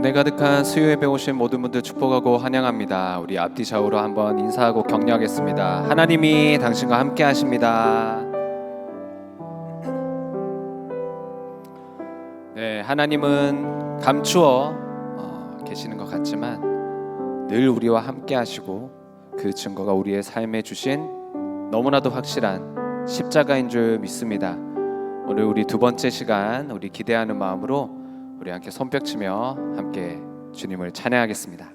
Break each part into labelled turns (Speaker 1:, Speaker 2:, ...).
Speaker 1: 은혜 가득한 수요 예배 오신 모든 분들 축복하고 환영합니다. 우리 앞뒤 좌우로 한번 인사하고 격려하겠습니다. 하나님이 당신과 함께 하십니다. 네, 하나님은 감추어 계시는 것 같지만 늘 우리와 함께 하시고 그 증거가 우리의 삶에 주신 너무나도 확실한 십자가인 줄 믿습니다. 오늘 우리 두 번째 시간 우리 기대하는 마음으로 우리 함께 손뼉치며 함께 주님을 찬양하겠습니다.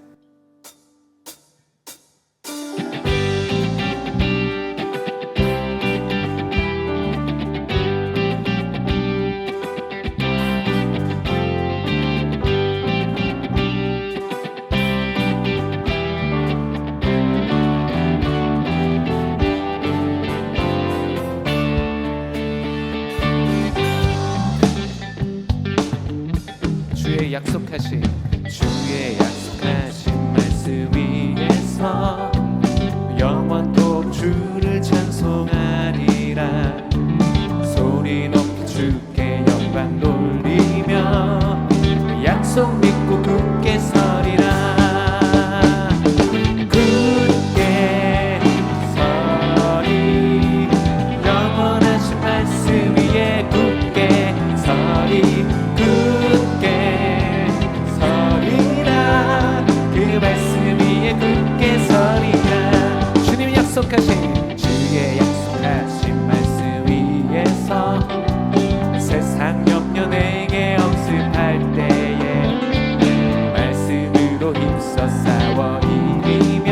Speaker 1: 주의 약속하신 말씀 위에서 영원토록 주를 찬송하리라. 소리 높이 주께 영광 돌리며 약속 믿고 굳게 서리라. 굳게 서리 영원하신 말씀 위에 굳게 서리. 주의 약속하신 말씀 위에서 세상 염려 내게 억습할 때에 말씀으로 힘써 싸워 이기며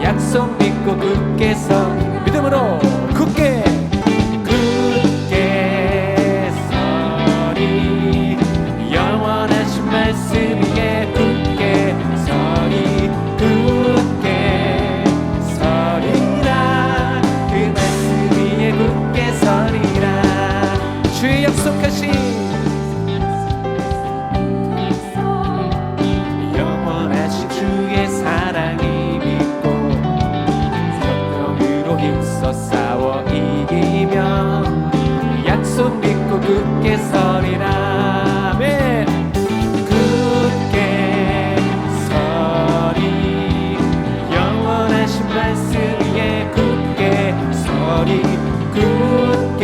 Speaker 1: 약속 믿고 굳게 서 믿음으로 굳게 서리 영원하신 말씀 위에 굳게 서리. 주의 약속하신 영원하신 주의 사랑이 믿고 성령으로 힘써 싸워 이기며 약속 믿고 굳게 서리라. 아멘. 굳게 서리 영원하신 말씀 위에 굳게 서리. 굳게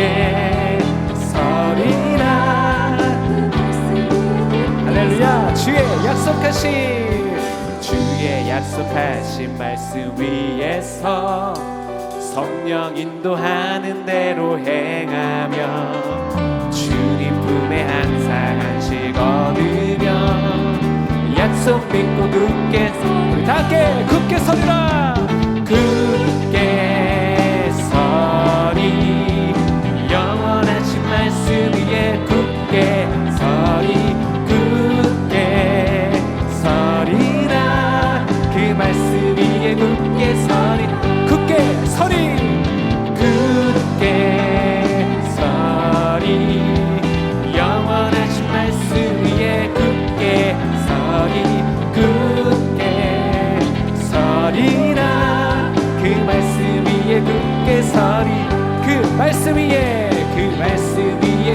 Speaker 1: 주의 약속하신 말씀 위에서 성령 인도하는 대로 행하며 주님 품에 항상 안식 얻으며 약속 믿고 굳게 우리 다 함께 굳게 서리라. 굳게 서리 영원하신 말씀 위에 굳게 서리. 말씀 위에 굳게 서리. 굳게 서리. 굳게 서리 영원하신 말씀 위에 굳게 서리. 굳게 서리라. 그 말씀 위에 굳게 서리. 그 말씀 위에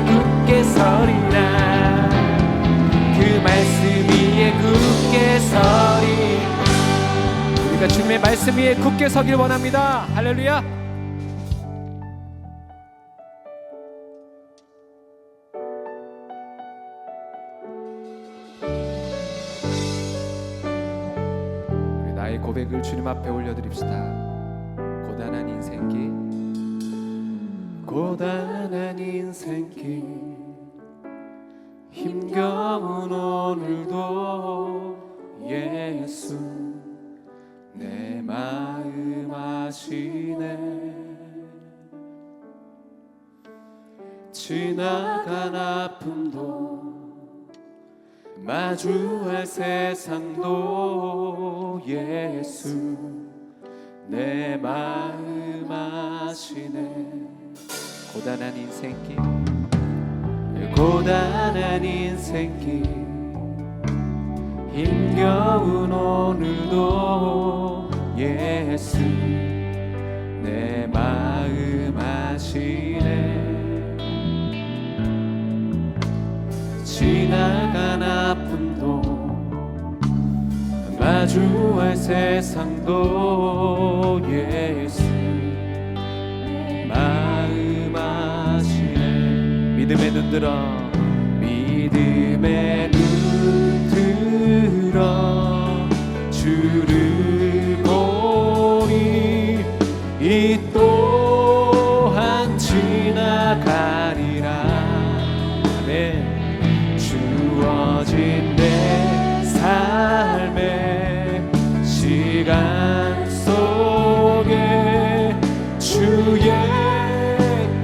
Speaker 1: 굳게 서리라. 그 말씀 위에 굳게 서리. 주님의 말씀 위에 굳게 서길 원합니다. 할렐루야. 나의 고백을 주님 앞에 올려드립시다. 고단한 인생길 힘겨운 오늘도 예수 내 마음 아시네. 지나간 아픔도 마주할 세상도 예수 내 마음 아시네. 고단한 인생길 힘겨운 오늘도 예수 내 마음 아시네. 지나간 아픔도 마주할 세상도 예수 마음 아시네. 믿음의 눈 들어, 믿음의 눈 들어 주를 보니 이 또한 지나가리라. 아멘. 주어진 내 삶의 시간 속에 주의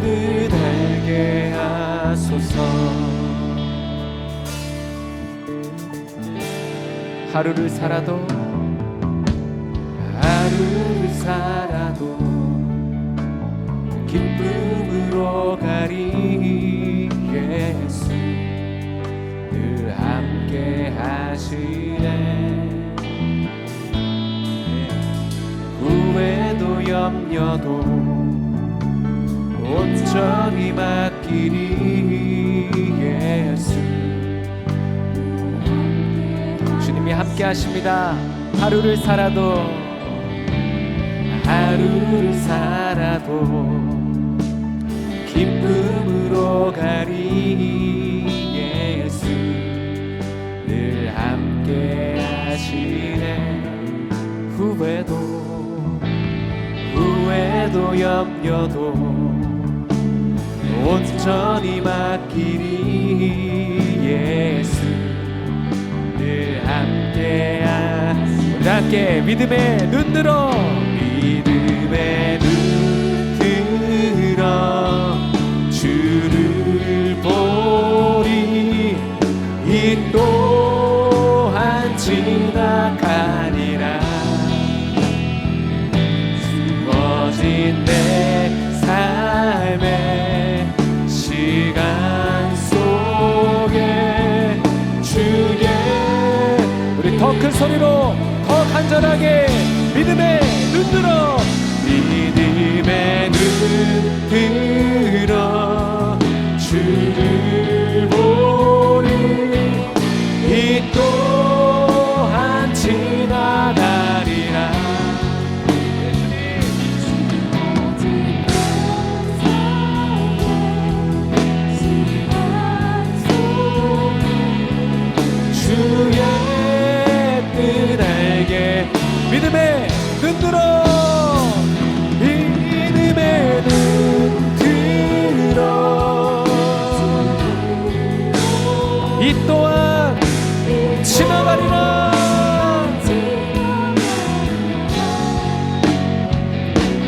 Speaker 1: 뜻 알게 하소서. 하루를 살아도 기쁨으로 가리. 예수 늘 함께 하시네. 후회도 염려도 온전히 맡기리. 예수 주님이 함께 하십니다. 하루를 살아도 기쁨으로 가리. 예수 늘 함께 하시네. 후회도 염려도 온전히 맡기리. 예수 늘 함께 우리 함께 믿음의 눈 들어, 믿음의 눈 들어 주를 보리. 이 또한 지나가리라. 주어진 내 삶의 시간 속에 주의 우리 더 큰 소리로 더 간절하게 믿음의 눈 들어, 믿음의 눈 들어 주를 보리. 이 또한 지나가리라. 주의 뜻 알게 믿음의 눈 들어, 믿음의 눈 들어 이 또한 지나가리라.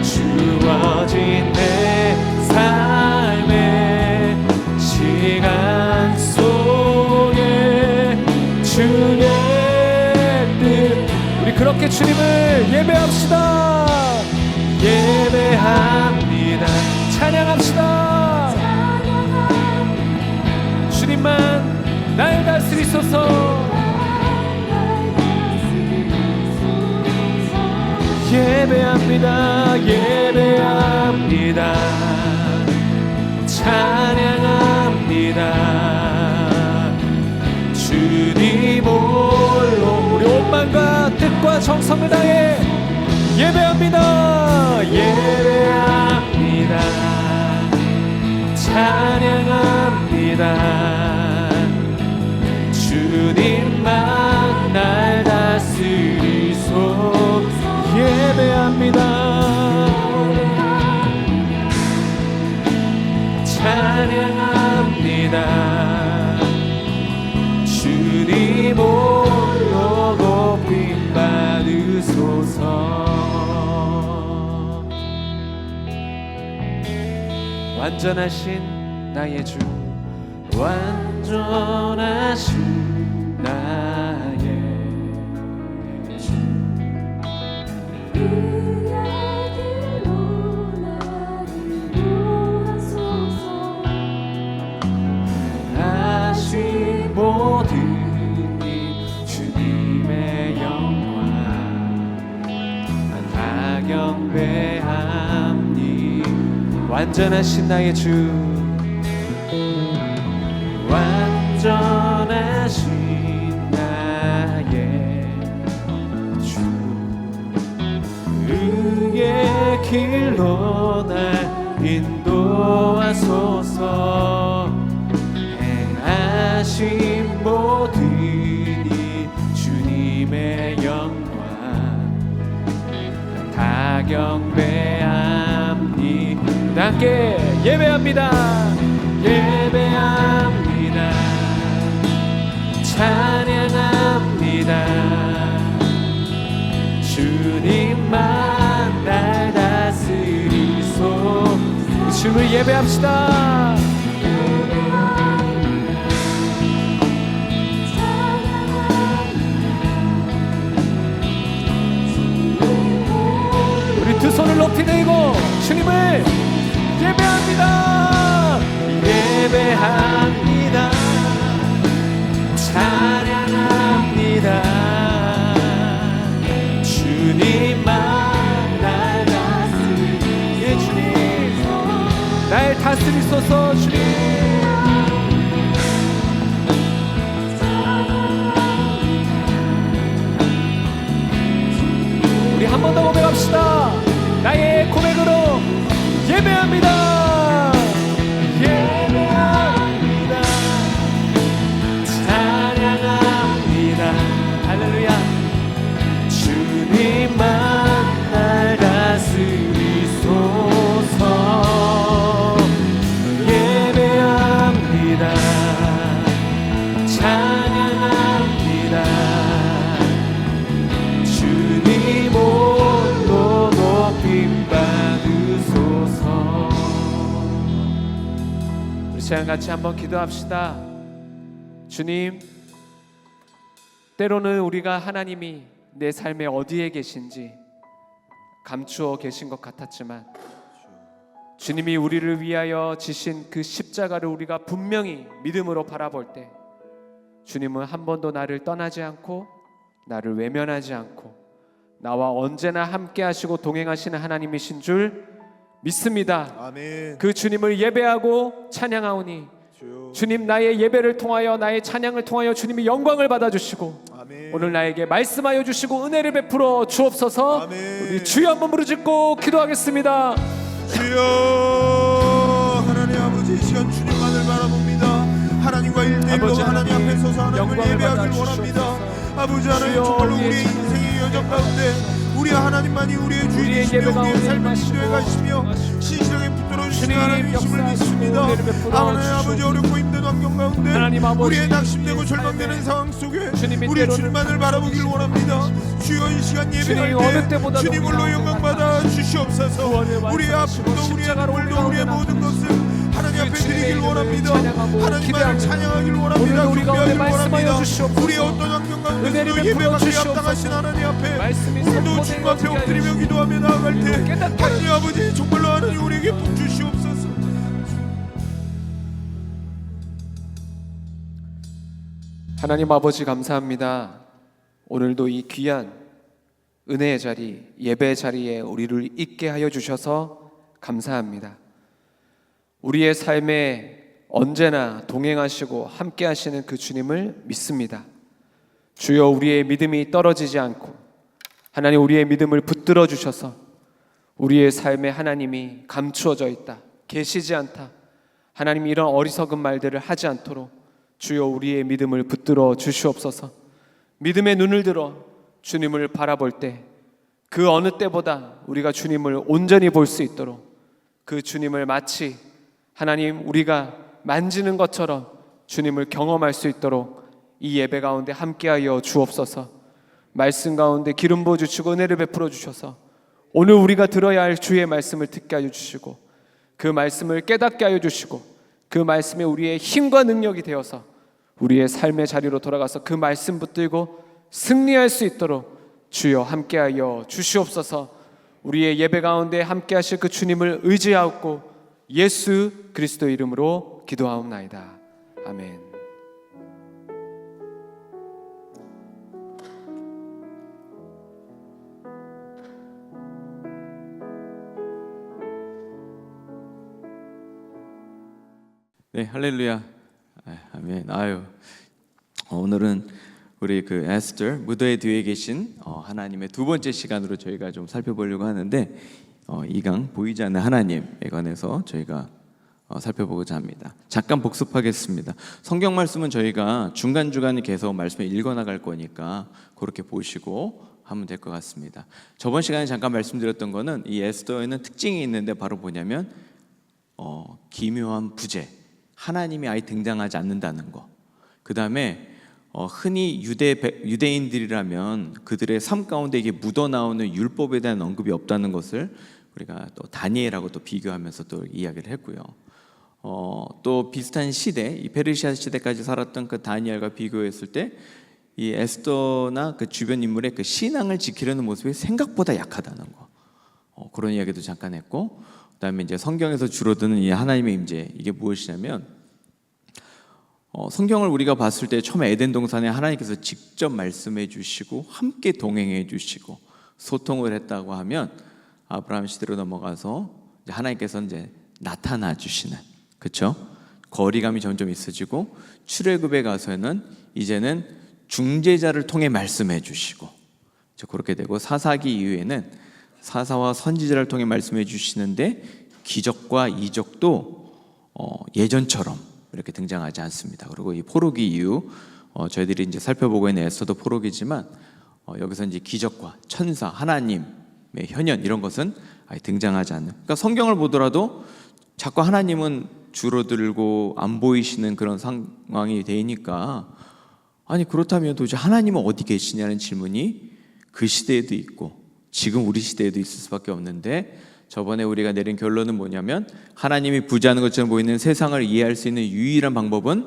Speaker 1: 주어진 내 삶의 시간 속에 주의 뜻 우리 그렇게 주님을 예배합시다. 예배합니다. 찬양합시다. 주님만 날 다스리소서. 예배합니다. 예배합니다. 찬양합니다. 주님 홀로 우리 온 마음과 뜻과 정성을 다해 예배합니다. 예배합니다. 찬양합니다. 주님만 날 다스리소. 예배합니다. 찬양합니다. 주님 홀로 높임 받으소서. 완전하신 나의 주, 완전하신 나의 주,
Speaker 2: 그 아들로 나를 구하소서.
Speaker 1: 하신 모든 일 주님의 영광 다 경배함니. 완전하신 나의 주, 완전하신 나의 길로 날 인도하소서. 행하신 모든 이 주님의 영광 다 경배합니다. 함께 예배합니다. 예배합니다. 찬양합니다. 주님만 날 다스리소. 주님을 예배합시다. 우리 두 손을 높이 들고 주님을 예배합니다. 예배합니다. 찬양합니다. 주님만 날 다스리소서. 주님 날 다스리소서. 주님 우리 한 번 더 고백합시다. 나의 고백으로 예배합니다. 예배합니다. 찬양합니다. 할렐루야. 주님만 날 다스리소서. 예배합니다. 찬양합니다. 주님 홀로 높임 받으소서. 우리 시간 같이 한번 기도합시다. 주님, 때로는 우리가 하나님이 내 삶에 어디에 계신지 감추어 계신 것 같았지만 주님이 우리를 위하여 지신 그 십자가를 우리가 분명히 믿음으로 바라볼 때 주님은 한 번도 나를 떠나지 않고 나를 외면하지 않고 나와 언제나 함께 하시고 동행하시는 하나님이신 줄 믿습니다.
Speaker 3: 아멘.
Speaker 1: 그 주님을 예배하고 찬양하오니 주님, 나의 예배를 통하여 나의 찬양을 통하여 주님이 영광을 받아주시고
Speaker 3: 아멘.
Speaker 1: 오늘 나에게 말씀하여 주시고 은혜를 베풀어 주옵소서.
Speaker 3: 아멘.
Speaker 1: 우리 주여 한번 부르짖고 기도하겠습니다.
Speaker 3: 주여, 하나님 아버지, 이 시간 주님만을 바라봅니다. 하나님과 일대일로
Speaker 1: 아버지
Speaker 3: 하나님 앞에 서서 하나님을
Speaker 1: 영광을
Speaker 3: 예배하길
Speaker 1: 받아
Speaker 3: 원합니다.
Speaker 1: 주시옵소서.
Speaker 3: 아버지 하나님,
Speaker 1: 주여,
Speaker 3: 정말로
Speaker 1: 우리의
Speaker 3: 우리의 인생의 여정 가운데 우리 하나님만이 우리의 주인이시며
Speaker 1: 예배
Speaker 3: 우리의
Speaker 1: 가운데
Speaker 3: 삶을
Speaker 1: 임하시고
Speaker 3: 인도해 가시며
Speaker 1: 임하시고
Speaker 3: 신실하게 붙들어 주시는
Speaker 1: 주님
Speaker 3: 하나님이심을
Speaker 1: 역사하시고
Speaker 3: 믿습니다.
Speaker 1: 은혜를 베풀어
Speaker 3: 하나님 아버지,
Speaker 1: 주시옵소서.
Speaker 3: 어렵고 힘든 환경 가운데
Speaker 1: 하나님 아버지,
Speaker 3: 우리의 낙심되고
Speaker 1: 우리의
Speaker 3: 절망되는
Speaker 1: 삶에
Speaker 3: 상황 속에
Speaker 1: 주님이
Speaker 3: 우리
Speaker 1: 때로는
Speaker 3: 주님만을 바라보길 원합니다. 주여, 이 시간 예배할
Speaker 1: 주님, 어느
Speaker 3: 때
Speaker 1: 때보다도
Speaker 3: 주님
Speaker 1: 우리
Speaker 3: 홀로
Speaker 1: 가운데
Speaker 3: 영광 받아 주시옵소서.
Speaker 1: 구원을
Speaker 3: 우리의
Speaker 1: 말씀하시고
Speaker 3: 아픔도 우리의
Speaker 1: 십자가로
Speaker 3: 눈물도
Speaker 1: 우리
Speaker 3: 우리의
Speaker 1: 가운데
Speaker 3: 모든 것을 하나님 앞에
Speaker 1: 주님의
Speaker 3: 드리길
Speaker 1: 이름을
Speaker 3: 원합니다.
Speaker 1: 찬양하고
Speaker 3: 하나님만을
Speaker 1: 기대합니다.
Speaker 3: 찬양하길 원합니다.
Speaker 1: 오늘도 우리 가운데
Speaker 3: 경배하길
Speaker 1: 말씀하여
Speaker 3: 원합니다.
Speaker 1: 주시옵소서.
Speaker 3: 우리의 어떤 환경
Speaker 1: 은혜를
Speaker 3: 가운데서도
Speaker 1: 베풀어
Speaker 3: 예배받기
Speaker 1: 주시옵소서.
Speaker 3: 합당하신 하나님 앞에
Speaker 1: 말씀이
Speaker 3: 오늘도
Speaker 1: 선포되는
Speaker 3: 주님 앞에
Speaker 1: 것을
Speaker 3: 엎드리며 기도하며 나아갈 때
Speaker 1: 우리도 깨닫게
Speaker 3: 하나님 아버지, 정말로 하나님 우리에게 복 주시옵소서.
Speaker 1: 하나님 아버지, 감사합니다. 오늘도 이 귀한 은혜의 자리, 예배의 자리에 우리를 있게 하여 주셔서 감사합니다. 우리의 삶에 언제나 동행하시고 함께 하시는 그 주님을 믿습니다. 주여, 우리의 믿음이 떨어지지 않고 하나님 우리의 믿음을 붙들어 주셔서 우리의 삶에 하나님이 감추어져 있다, 계시지 않다, 하나님 이런 어리석은 말들을 하지 않도록 주여 우리의 믿음을 붙들어 주시옵소서. 믿음의 눈을 들어 주님을 바라볼 때 그 어느 때보다 우리가 주님을 온전히 볼 수 있도록 그 주님을 마치 하나님 우리가 만지는 것처럼 주님을 경험할 수 있도록 이 예배 가운데 함께하여 주옵소서. 말씀 가운데 기름 부어 주시고 은혜를 베풀어 주셔서 오늘 우리가 들어야 할 주의 말씀을 듣게 하여 주시고 그 말씀을 깨닫게 하여 주시고 그 말씀에 우리의 힘과 능력이 되어서 우리의 삶의 자리로 돌아가서 그 말씀 붙들고 승리할 수 있도록 주여 함께하여 주시옵소서. 우리의 예배 가운데 함께하실 그 주님을 의지하옵고 예수 그리스도 이름으로 기도하옵나이다. 아멘.
Speaker 4: 네, 할렐루야. 아멘. 오늘은 우리 그 에스더 무더의 뒤에 계신 하나님의 두 번째 시간으로 저희가 좀 살펴보려고 하는데 2강 보이지 않는 하나님에 관해서 저희가 살펴보고자 합니다. 잠깐 복습하겠습니다. 성경 말씀은 저희가 중간중간에 계속 말씀을 읽어나갈 거니까 그렇게 보시고 하면 될 것 같습니다. 저번 시간에 잠깐 말씀드렸던 거는 이 에스더에는 특징이 있는데 바로 뭐냐면 기묘한 부재, 하나님이 아예 등장하지 않는다는 거. 그 다음에 흔히 유대인들이라면 그들의 삶 가운데 이게 묻어나오는 율법에 대한 언급이 없다는 것을 우리가 또 다니엘하고 또 비교하면서 또 이야기를 했고요. 또 비슷한 시대, 이 페르시아 시대까지 살았던 그 다니엘과 비교했을 때 이 에스더나 그 주변 인물의 그 신앙을 지키려는 모습이 생각보다 약하다는 거. 그런 이야기도 잠깐 했고, 그다음에 이제 성경에서 줄어드는 이 하나님의 임재, 이게 무엇이냐면 성경을 우리가 봤을 때 처음에 에덴 동산에 하나님께서 직접 말씀해 주시고 함께 동행해 주시고 소통을 했다고 하면 아브라함 시대로 넘어가서 이제 하나님께서 이제 나타나 주시는, 그렇죠? 거리감이 점점 있어지고 출애굽에 가서는 이제는 중재자를 통해 말씀해 주시고 그렇게 되고, 사사기 이후에는 사사와 선지자를 통해 말씀해 주시는데 기적과 이적도 예전처럼 이렇게 등장하지 않습니다. 그리고 이 포로기 이후 저희들이 이제 살펴보고 있는 에스더도 포로기지만 여기서 이제 기적과 천사, 하나님의 현현 이런 것은 아예 등장하지 않는. 그러니까 성경을 보더라도 자꾸 하나님은 줄어들고 안 보이시는 그런 상황이 되니까, 아니 그렇다면 도대체 하나님은 어디 계시냐는 질문이 그 시대에도 있고 지금 우리 시대에도 있을 수밖에 없는데, 저번에 우리가 내린 결론은 뭐냐면 하나님이 부재하는 것처럼 보이는 세상을 이해할 수 있는 유일한 방법은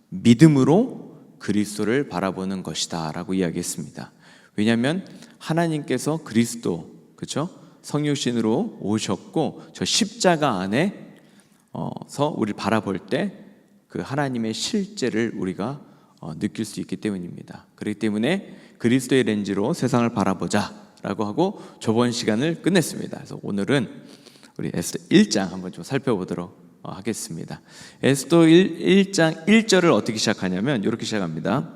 Speaker 4: 믿음으로 그리스도를 바라보는 것이다 라고 이야기했습니다. 왜냐하면 하나님께서 그리스도, 그렇죠? 성육신으로 오셨고 저 십자가 안에서 우리를 바라볼 때 그 하나님의 실제를 우리가 느낄 수 있기 때문입니다. 그렇기 때문에 그리스도의 렌즈로 세상을 바라보자 라고 하고 저번 시간을 끝냈습니다. 그래서 오늘은 우리 에스더 1장 한번 좀 살펴보도록 하겠습니다. 에스더 1장 1절을 어떻게 시작하냐면 이렇게 시작합니다.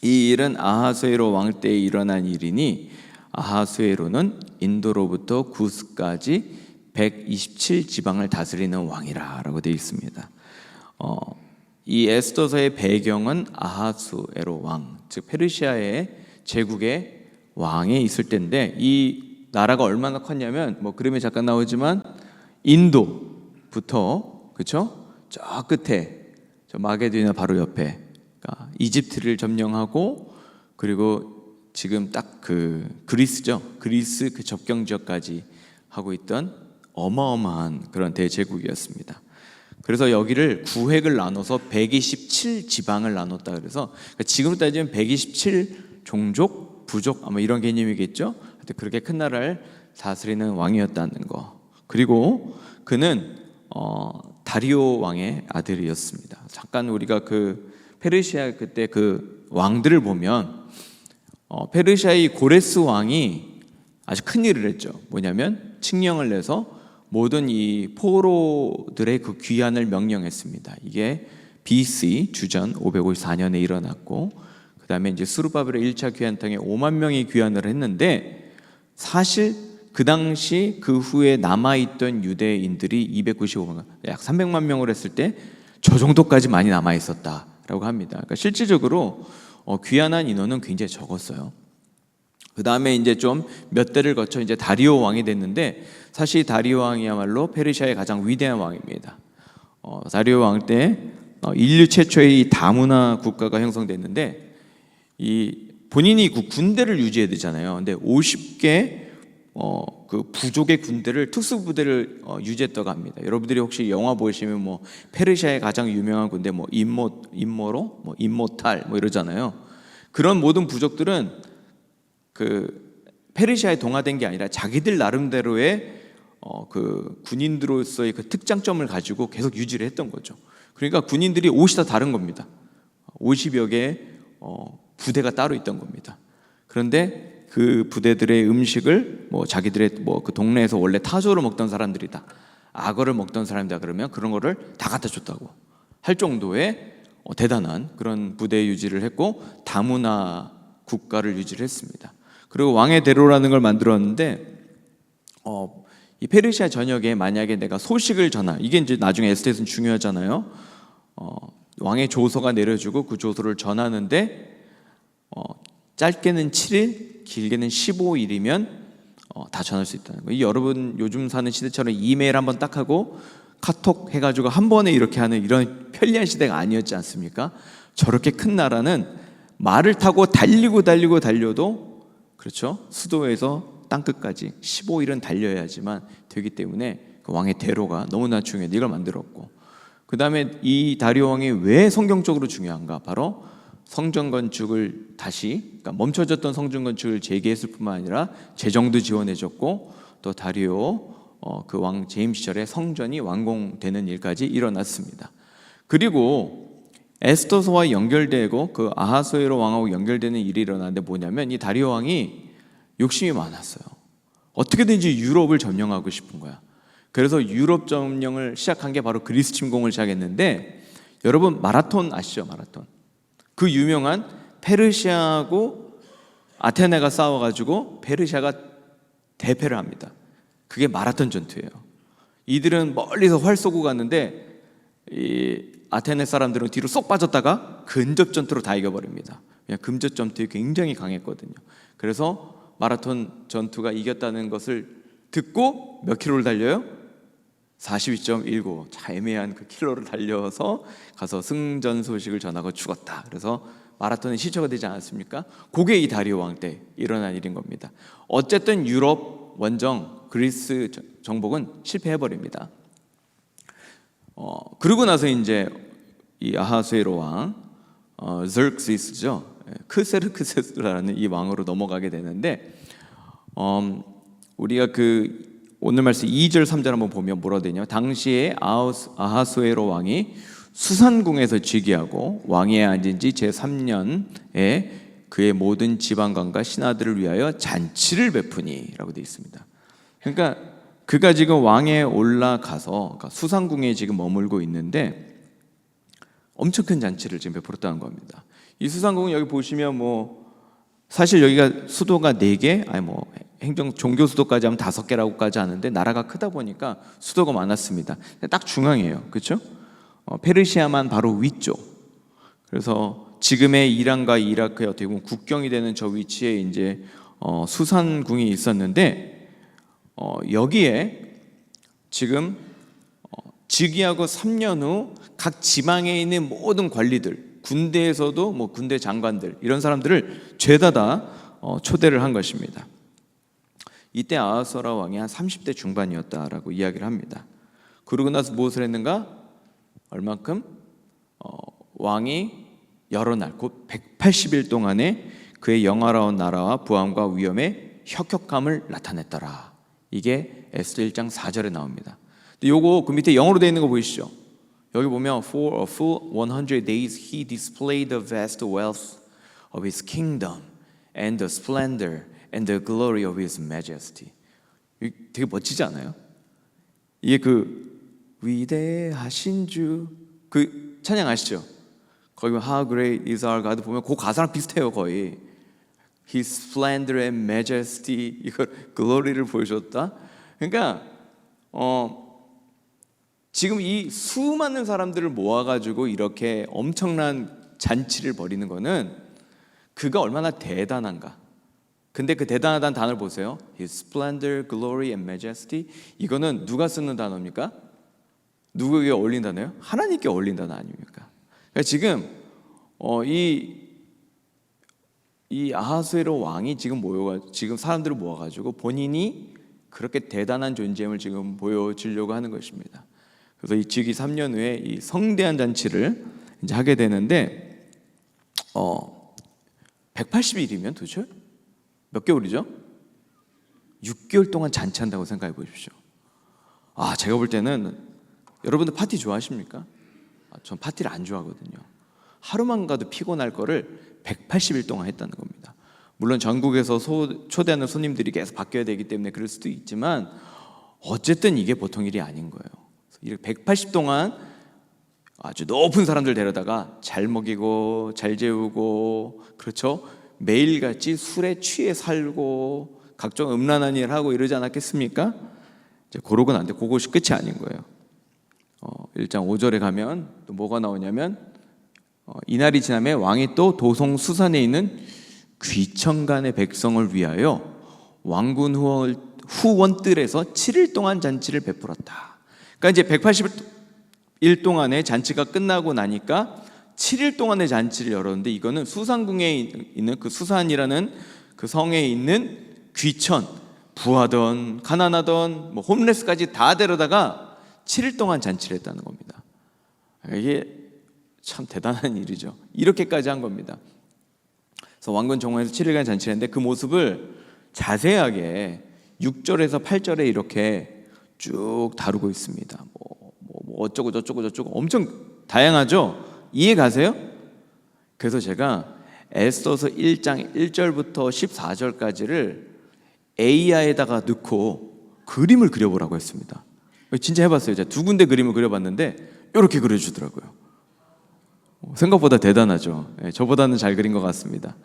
Speaker 4: 이 일은 아하수에로 왕 때에 일어난 일이니 아하수에로는 인도로부터 구스까지 127지방을 다스리는 왕이라 라고 되어 있습니다. 이 에스더서의 배경은 아하수에로 왕, 즉 페르시아의 제국의 왕이 있을 때인데, 이 나라가 얼마나 컸냐면 뭐 그림에 잠깐 나오지만 인도부터, 그렇죠? 저 끝에 저 마게도니아 바로 옆에 그러니까 이집트를 점령하고, 그리고 지금 딱 그 그리스죠. 그리스 그 접경 지역까지 하고 있던 어마어마한 그런 대제국이었습니다. 그래서 여기를 구획을 나눠서 127지방을 나눴다 그래서 지금으로 따지면 127 종족, 부족 아마 이런 개념이겠죠. 그렇게 큰 나라를 다스리는 왕이었다는 거. 그리고 그는 다리오 왕의 아들이었습니다. 잠깐 우리가 그 페르시아 그때 그 왕들을 보면 페르시아의 고레스 왕이 아주 큰 일을 했죠. 뭐냐면 칙령을 내서 모든 이 포로들의 그 귀환을 명령했습니다. 이게 BC 주전 554년에 일어났고, 그 다음에 이제 스룹바벨의 1차 귀환통에 5만 명이 귀환을 했는데, 사실 그 당시 그 후에 남아있던 유대인들이 295만, 약 300만 명으로 했을 때 저 정도까지 많이 남아있었다라고 합니다. 그러니까 실질적으로 귀환한 인원은 굉장히 적었어요. 그 다음에 이제 좀 몇 대를 거쳐 이제 다리오 왕이 됐는데, 사실 다리오 왕이야말로 페르시아의 가장 위대한 왕입니다. 다리오 왕 때 인류 최초의 이 다문화 국가가 형성됐는데, 이 본인이 군대를 유지해야 되잖아요. 근데 50개 그 부족의 군대를, 특수부대를 유지했다고 합니다. 여러분들이 혹시 영화 보시면 뭐 페르시아의 가장 유명한 군대 뭐 임모로 뭐 임모탈 뭐 이러잖아요. 그런 모든 부족들은 그 페르시아에 동화된 게 아니라 자기들 나름대로의 그 군인들로서의 그 특장점을 가지고 계속 유지를 했던 거죠. 그러니까 군인들이 옷이 다 다른 겁니다. 50여 개의 부대가 따로 있던 겁니다. 그런데 그 부대들의 음식을 뭐 자기들의 뭐 그 동네에서 원래 타조를 먹던 사람들이다, 악어를 먹던 사람이다 그러면 그런 거를 다 갖다 줬다고 할 정도의 대단한 그런 부대 유지를 했고, 다문화 국가를 유지를 했습니다. 그리고 왕의 대로라는 걸 만들었는데 이 페르시아 전역에 만약에 내가 소식을 전하, 이게 이제 나중에 에스더에서는 중요하잖아요. 왕의 조서가 내려주고 그 조서를 전하는데 짧게는 7일, 길게는 15일이면 다 전할 수 있다는 거예요. 여러분 요즘 사는 시대처럼 이메일 한번 딱 하고 카톡 해가지고 한 번에 이렇게 하는 이런 편리한 시대가 아니었지 않습니까? 저렇게 큰 나라는 말을 타고 달려도 그렇죠? 수도에서 땅끝까지 15일은 달려야지만 되기 때문에 그 왕의 대로가 너무나 중요해요. 이걸 만들었고, 그 다음에 이 다리오 왕이 왜 성경적으로 중요한가? 바로 성전 건축을 다시, 그러니까 멈춰졌던 성전 건축을 재개했을 뿐만 아니라 재정도 지원해줬고, 또 다리오 그 왕 재임 시절에 성전이 완공되는 일까지 일어났습니다. 그리고 에스더서와 연결되고 그 아하수에로 왕하고 연결되는 일이 일어났는데 뭐냐면, 이 다리오 왕이 욕심이 많았어요. 어떻게든지 유럽을 점령하고 싶은 거야. 그래서 유럽 점령을 시작한 게 바로 그리스 침공을 시작했는데, 여러분 마라톤 아시죠? 마라톤. 그 유명한 페르시아하고 아테네가 싸워가지고 페르시아가 대패를 합니다. 그게 마라톤 전투예요. 이들은 멀리서 활 쏘고 갔는데 이 아테네 사람들은 뒤로 쏙 빠졌다가 근접 전투로 다 이겨버립니다. 그냥 근접 전투에 굉장히 강했거든요. 그래서 마라톤 전투가 이겼다는 것을 듣고 몇 킬로를 달려요? 42.19, 자 애매한 그 킬로를 달려서 가서 승전 소식을 전하고 죽었다. 그래서 마라톤의 시초가 되지 않았습니까? 그게 이 다리오 왕 때 일어난 일인 겁니다. 어쨌든 유럽 원정 그리스 정복은 실패해버립니다. 그러고 나서 이제 이 아하수에로 왕 xerxes죠, 크세르크세스라는 이 왕으로 넘어가게 되는데, 우리가 그 오늘 말씀 2절 3절 한번 보면 뭐라 되냐면, 당시에 아하수에로 왕이 수산궁에서 즉위하고 왕위에 앉은 지 제3년에 그의 모든 지방관과 신하들을 위하여 잔치를 베푸니 라고 되어 있습니다. 그러니까 그가 지금 왕에 올라가서 그러니까 수산궁에 지금 머물고 있는데 엄청 큰 잔치를 지금 베풀었다는 겁니다. 이 수산궁은 여기 보시면 뭐 사실 여기가 수도가 4개, 아니 뭐 행정 종교 수도까지 하면 5개라고까지 하는데 나라가 크다 보니까 수도가 많았습니다. 딱 중앙이에요, 그렇죠? 페르시아만 바로 위쪽. 그래서 지금의 이란과 이라크의 어떻게 보면 국경이 되는 저 위치에 이제 수산궁이 있었는데, 여기에 지금 즉위하고 3년 후 각 지방에 있는 모든 관리들, 군대에서도 뭐 군대 장관들 이런 사람들을 죄다 다 초대를 한 것입니다. 이때 아하수에로 왕이 한 30대 중반이었다라고 이야기를 합니다. 그러고 나서 무엇을 했는가? 얼만큼? 왕이 여러 날, 곧 180일 동안에 그의 영화로운 나라와 부함과 위엄의 혁혁함을 나타냈더라. 이게 에스더 1장 4절에 나옵니다. 근데 요거 그 밑에 영어로 되어 있는 거 보이시죠? 여기 보면 For a full 100 days he displayed the vast wealth of his kingdom and the splendor and the glory of his majesty. 되게 멋지지 않아요? 이게 그 위대하신 주 그 찬양 아시죠? 거기 보면 How great is our God 보면 그 가사랑 비슷해요 거의. His splendor and majesty, 이걸 글로리를 보여줬다. 그러니까 지금 이 수많은 사람들을 모아가지고 이렇게 엄청난 잔치를 벌이는 거는 그가 얼마나 대단한가. 근데 그 대단하다는 단어를 보세요. His splendor, glory and majesty. 이거는 누가 쓰는 단어입니까? 누구에게 어울린 단어예요? 하나님께 어울린 단어 아닙니까? 그러니까 지금 이 아하수에로 왕이 지금 지금 사람들을 모아가지고 본인이 그렇게 대단한 존재임을 지금 보여주려고 하는 것입니다. 그래서 이 즉위 3년 후에 이 성대한 잔치를 이제 하게 되는데 180일이면 도대체 몇 개월이죠? 6개월 동안 잔치한다고 생각해 보십시오. 제가 볼 때는 여러분들 파티 좋아하십니까? 전 파티를 안 좋아하거든요. 하루만 가도 피곤할 거를 180일 동안 했다는 겁니다. 물론 전국에서 초대하는 손님들이 계속 바뀌어야 되기 때문에 그럴 수도 있지만 어쨌든 이게 보통 일이 아닌 거예요. 이렇게 180 동안 아주 높은 사람들 데려다가 잘 먹이고 잘 재우고, 그렇죠? 매일같이 술에 취해 살고 각종 음란한 일을 하고 이러지 않았겠습니까? 이제 고르곤 안 돼. 그것이 끝이 아닌 거예요. 1장 5절에 가면 또 뭐가 나오냐면 이날이 지나면 왕이 또 도성 수산에 있는 귀천간의 백성을 위하여 왕군 후원들에서 7일 동안 잔치를 베풀었다. 그러니까 이제 180일 동안의 잔치가 끝나고 나니까 7일 동안의 잔치를 열었는데, 이거는 수산궁에 있는 그 수산이라는 그 성에 있는 귀천, 부하던 가난하던 뭐 홈레스까지 다 데려다가 7일 동안 잔치를 했다는 겁니다. 이게 참 대단한 일이죠. 이렇게까지 한 겁니다. 그래서 왕군 정원에서 7일간 잔치를 했는데 그 모습을 자세하게 6절에서 8절에 이렇게 쭉 다루고 있습니다. 뭐 어쩌고 저쩌고 엄청 다양하죠. 이해 가세요? 그래서 제가 에스더서 1장 1절부터 14절까지를 AI에다가 넣고 그림을 그려보라고 했습니다. 진짜 해봤어요. 제가 2군데 그림을 그려봤는데 이렇게 그려주더라고요. 생각보다 대단하죠. 저보다는 잘 그린 것 같습니다.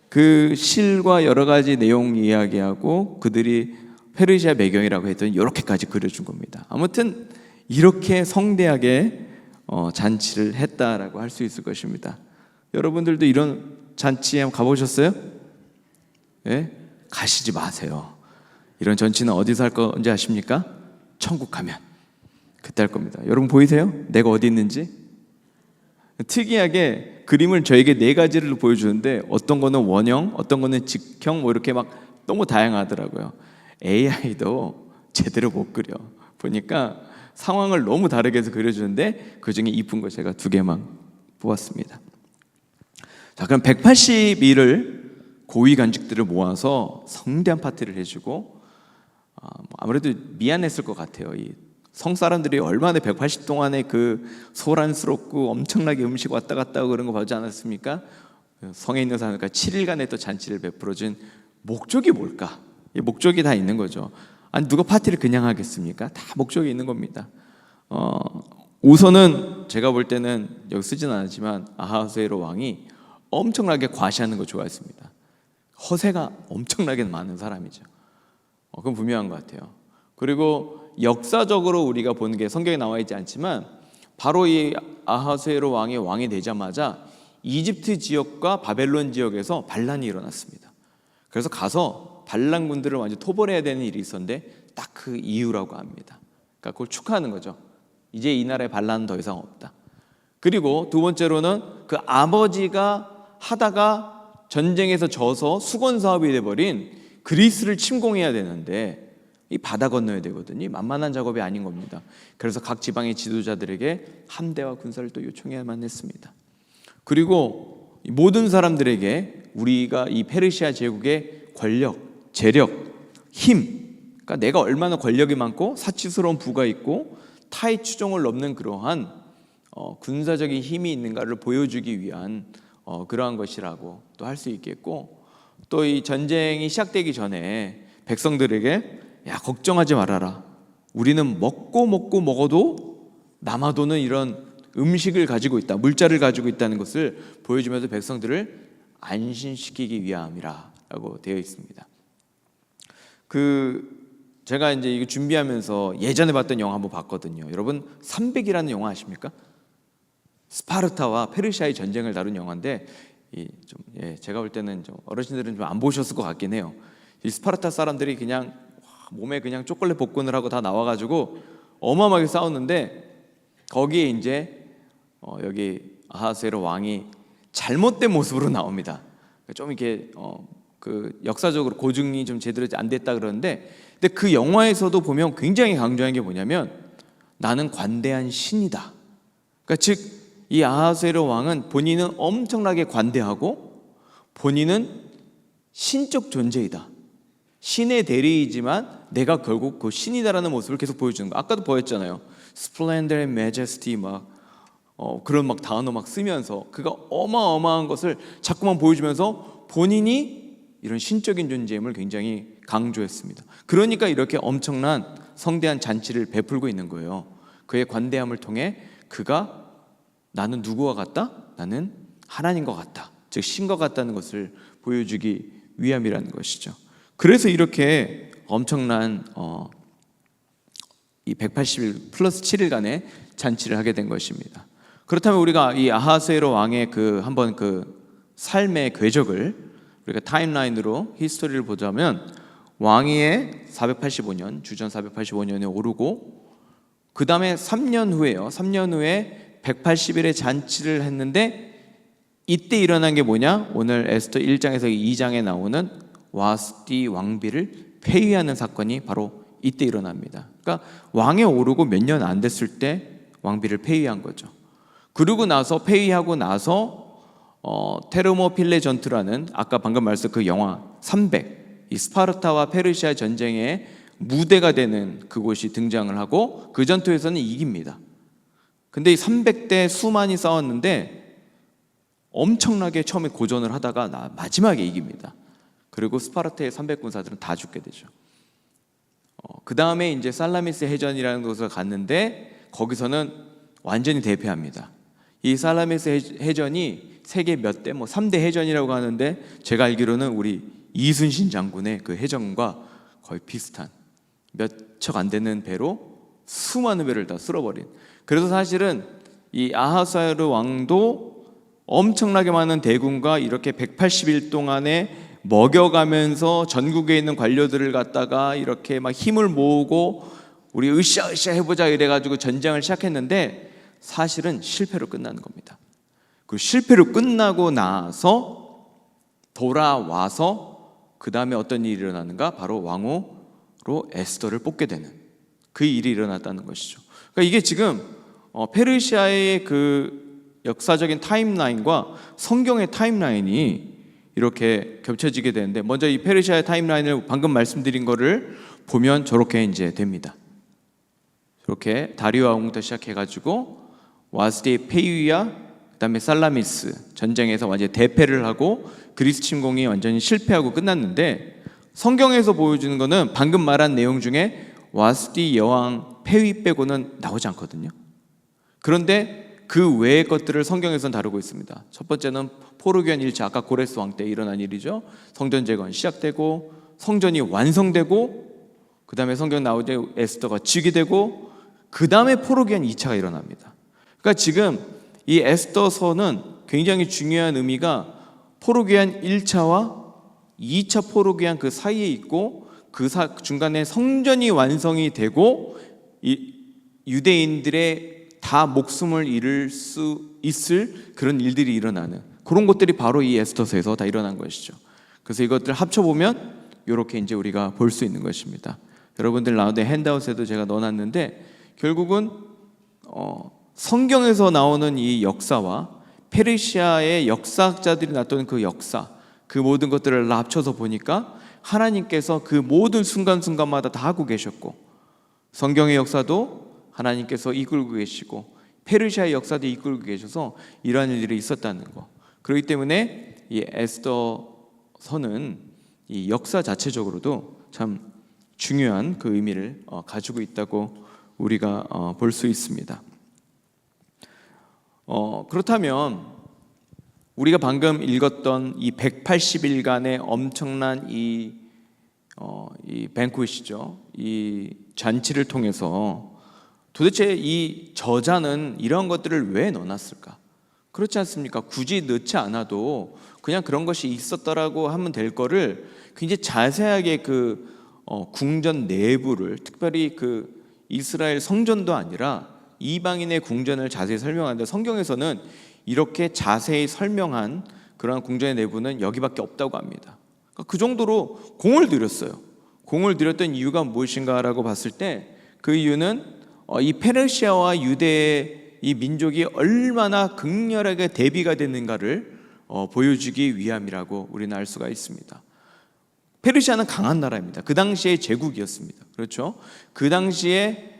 Speaker 4: 그 실과 여러 가지 내용 이야기하고 그들이 페르시아 배경이라고 했더니 이렇게까지 그려준 겁니다. 아무튼 이렇게 성대하게 잔치를 했다라고 할 수 있을 것입니다. 여러분들도 이런 잔치에 한번 가보셨어요? 예? 가시지 마세요. 이런 잔치는 어디서 할 건지 아십니까? 천국 가면 그때 할 겁니다. 여러분 보이세요? 내가 어디 있는지? 특이하게 그림을 저에게 4가지를 보여주는데 어떤 거는 원형, 어떤 거는 직형, 뭐 이렇게 막 너무 다양하더라고요. AI도 제대로 못 그려. 보니까 상황을 너무 다르게 해서 그려주는데 그 중에 이쁜 거 제가 2개만 뽑았습니다. 자, 그럼 180일을 고위 간직들을 모아서 성대한 파티를 해주고, 아무래도 미안했을 것 같아요. 이 성 사람들이 얼마나 180 동안에 그 소란스럽고 엄청나게 음식 왔다 갔다 하고 그런 거 보지 않았습니까? 성에 있는 사람들과 7일간의 또 잔치를 베풀어준 목적이 뭘까? 이 목적이 다 있는 거죠. 아니 누가 파티를 그냥 하겠습니까? 다 목적이 있는 겁니다. 우선은 제가 볼 때는 여기 쓰진 않았지만 아하수에로 왕이 엄청나게 과시하는 거 좋아했습니다. 허세가 엄청나게 많은 사람이죠. 그건 분명한 것 같아요. 그리고 역사적으로 우리가 보는 게 성경에 나와 있지 않지만 바로 이 아하수에로 왕이 되자마자 이집트 지역과 바벨론 지역에서 반란이 일어났습니다. 그래서 가서 반란군들을 완전 토벌해야 되는 일이 있었는데 딱 그 이유라고 합니다. 그러니까 그걸 축하하는 거죠. 이제 이 나라에 반란은 더 이상 없다. 그리고 2번째로는 그 아버지가 하다가 전쟁에서 져서 수건 사업이 돼버린 그리스를 침공해야 되는데 이 바다 건너야 되거든요. 만만한 작업이 아닌 겁니다. 그래서 각 지방의 지도자들에게 함대와 군사를 또 요청해야만 했습니다. 그리고 모든 사람들에게 우리가 이 페르시아 제국의 권력, 재력, 힘, 그러니까 내가 얼마나 권력이 많고 사치스러운 부가 있고 타의 추종을 넘는 그러한 군사적인 힘이 있는가를 보여주기 위한 그러한 것이라고 또 할 수 있겠고, 또 이 전쟁이 시작되기 전에 백성들에게 야 걱정하지 말아라. 우리는 먹어도 남아도는 이런 음식을 가지고 있다, 물자를 가지고 있다는 것을 보여주면서 백성들을 안심시키기 위함이라고 되어 있습니다. 제가 이제 이거 준비하면서 예전에 봤던 영화 한번 봤거든요. 여러분 300이라는 영화 아십니까? 스파르타와 페르시아의 전쟁을 다룬 영화인데 제가 볼 때는 좀 어르신들은 좀 안 보셨을 것 같긴 해요. 이 스파르타 사람들이 그냥 몸에 그냥 초콜릿 복근을 하고 다 나와가지고 어마어마하게 싸웠는데 거기에 이제 여기 아하수에로 왕이 잘못된 모습으로 나옵니다. 좀 이렇게 그 역사적으로 고증이 좀 제대로 안 됐다 그러는데, 근데 그 영화에서도 보면 굉장히 강조한 게 뭐냐면 나는 관대한 신이다. 그러니까 즉 이 아하수에로 왕은 본인은 엄청나게 관대하고 본인은 신적 존재이다. 신의 대리이지만 내가 결국 그 신이다라는 모습을 계속 보여주는 거. 아까도 보였잖아요. Splendor and Majesty 그런 단어 쓰면서 그가 어마어마한 것을 자꾸만 보여주면서 본인이 이런 신적인 존재임을 굉장히 강조했습니다. 그러니까 이렇게 엄청난 성대한 잔치를 베풀고 있는 거예요. 그의 관대함을 통해 그가 나는 누구와 같다? 나는 하나님과 같다. 즉 신과 같다는 것을 보여주기 위함이라는 것이죠. 그래서 이렇게 엄청난 이 180일 플러스 7일간의 잔치를 하게 된 것입니다. 그렇다면 우리가 이 아하스웨로 왕의 그 한번 그 삶의 궤적을 우리가 타임라인으로 히스토리를 보자면 왕위에 485년 주전 485년에 오르고 그 다음에 3년 후에요. 3년 후에 180일의 잔치를 했는데 이때 일어난 게 뭐냐? 오늘 에스더 1장에서 2장에 나오는 와스디 왕비를 폐위하는 사건이 바로 이때 일어납니다. 그러니까 왕에 오르고 몇 년 안 됐을 때 왕비를 폐위한 거죠. 그러고 나서 폐위하고 나서 테르모필레 전투라는 아까 방금 말씀 그 영화 300, 이 스파르타와 페르시아 전쟁의 무대가 되는 그곳이 등장을 하고 그 전투에서는 이깁니다. 근데 이 300대 수많이 싸웠는데 엄청나게 처음에 고전을 하다가 마지막에 이깁니다. 그리고 스파르타의 300군사들은 다 죽게 되죠. 그 다음에 이제 살라미스 해전이라는 곳을 갔는데 거기서는 완전히 대패합니다. 이 살라미스 해전이 세계 몇 대, 뭐 3대 해전이라고 하는데 제가 알기로는 우리 이순신 장군의 그 해전과 거의 비슷한 몇 척 안 되는 배로 수많은 배를 다 쓸어버린. 그래서 사실은 이 아하스웨로 왕도 엄청나게 많은 대군과 이렇게 180일 동안에 먹여가면서 전국에 있는 관료들을 갖다가 이렇게 막 힘을 모으고 우리 으쌰으쌰 해보자 이래가지고 전쟁을 시작했는데 사실은 실패로 끝나는 겁니다. 그 실패로 끝나고 나서 돌아와서 그 다음에 어떤 일이 일어나는가? 바로 왕후로 에스더를 뽑게 되는 그 일이 일어났다는 것이죠. 그러니까 이게 지금 페르시아의 그 역사적인 타임라인과 성경의 타임라인이 이렇게 겹쳐지게 되는데 먼저 이 페르시아의 타임라인을 방금 말씀드린 거를 보면 저렇게 이제 됩니다. 저렇게 다리오 왕부터 시작해가지고 와스디 폐위와 그다음에 살라미스 전쟁에서 완전히 대패를 하고 그리스 침공이 완전히 실패하고 끝났는데 성경에서 보여주는 거는 방금 말한 내용 중에 와스디 여왕 폐위 빼고는 나오지 않거든요. 그런데 그 외의 것들을 성경에서는 다루고 있습니다. 첫 번째는 포르기안 1차 아까 고레스 왕 때 일어난 일이죠. 성전 재건 시작되고 성전이 완성되고 그 다음에 성경 나오되 에스더가 즉위 되고 그 다음에 포르기안 2차가 일어납니다. 그러니까 지금 이 에스더서는 굉장히 중요한 의미가 포르기안 1차와 2차 포르기안 그 사이에 있고 그 중간에 성전이 완성이 되고 이 유대인들의 다 목숨을 잃을 수 있을 그런 일들이 일어나는 그런 것들이 바로 이 에스더서에서 다 일어난 것이죠. 그래서 이것들을 합쳐보면 이렇게 이제 우리가 볼 수 있는 것입니다. 여러분들 나오는 핸드아웃에도 제가 넣어놨는데 결국은 성경에서 나오는 이 역사와 페르시아의 역사학자들이 놨던 그 역사 그 모든 것들을 합쳐서 보니까 하나님께서 그 모든 순간순간마다 다 하고 계셨고 성경의 역사도 하나님께서 이끌고 계시고 페르시아의 역사도 이끌고 계셔서 이러한 일들이 있었다는 거. 그렇기 때문에 이 에스더서는 이 역사 자체적으로도 참 중요한 그 의미를 가지고 있다고 우리가 볼 수 있습니다. 그렇다면 우리가 방금 읽었던 이 180일간의 엄청난 이 뱅쿠이시죠. 이 잔치를 통해서 도대체 이 저자는 이런 것들을 왜 넣어놨을까? 그렇지 않습니까? 굳이 넣지 않아도 그냥 그런 것이 있었다라고 하면 될 거를 굉장히 자세하게 그 궁전 내부를 특별히 그 이스라엘 성전도 아니라 이방인의 궁전을 자세히 설명하는데 성경에서는 이렇게 자세히 설명한 그러한 궁전의 내부는 여기밖에 없다고 합니다. 그러니까 그 정도로 공을 들였어요. 공을 들였던 이유가 무엇인가라고 봤을 때 그 이유는 이 페르시아와 유대의 이 민족이 얼마나 극렬하게 대비가 됐는가를 보여주기 위함이라고 우리는 알 수가 있습니다. 페르시아는 강한 나라입니다. 그 당시에 제국이었습니다. 그렇죠? 그 당시에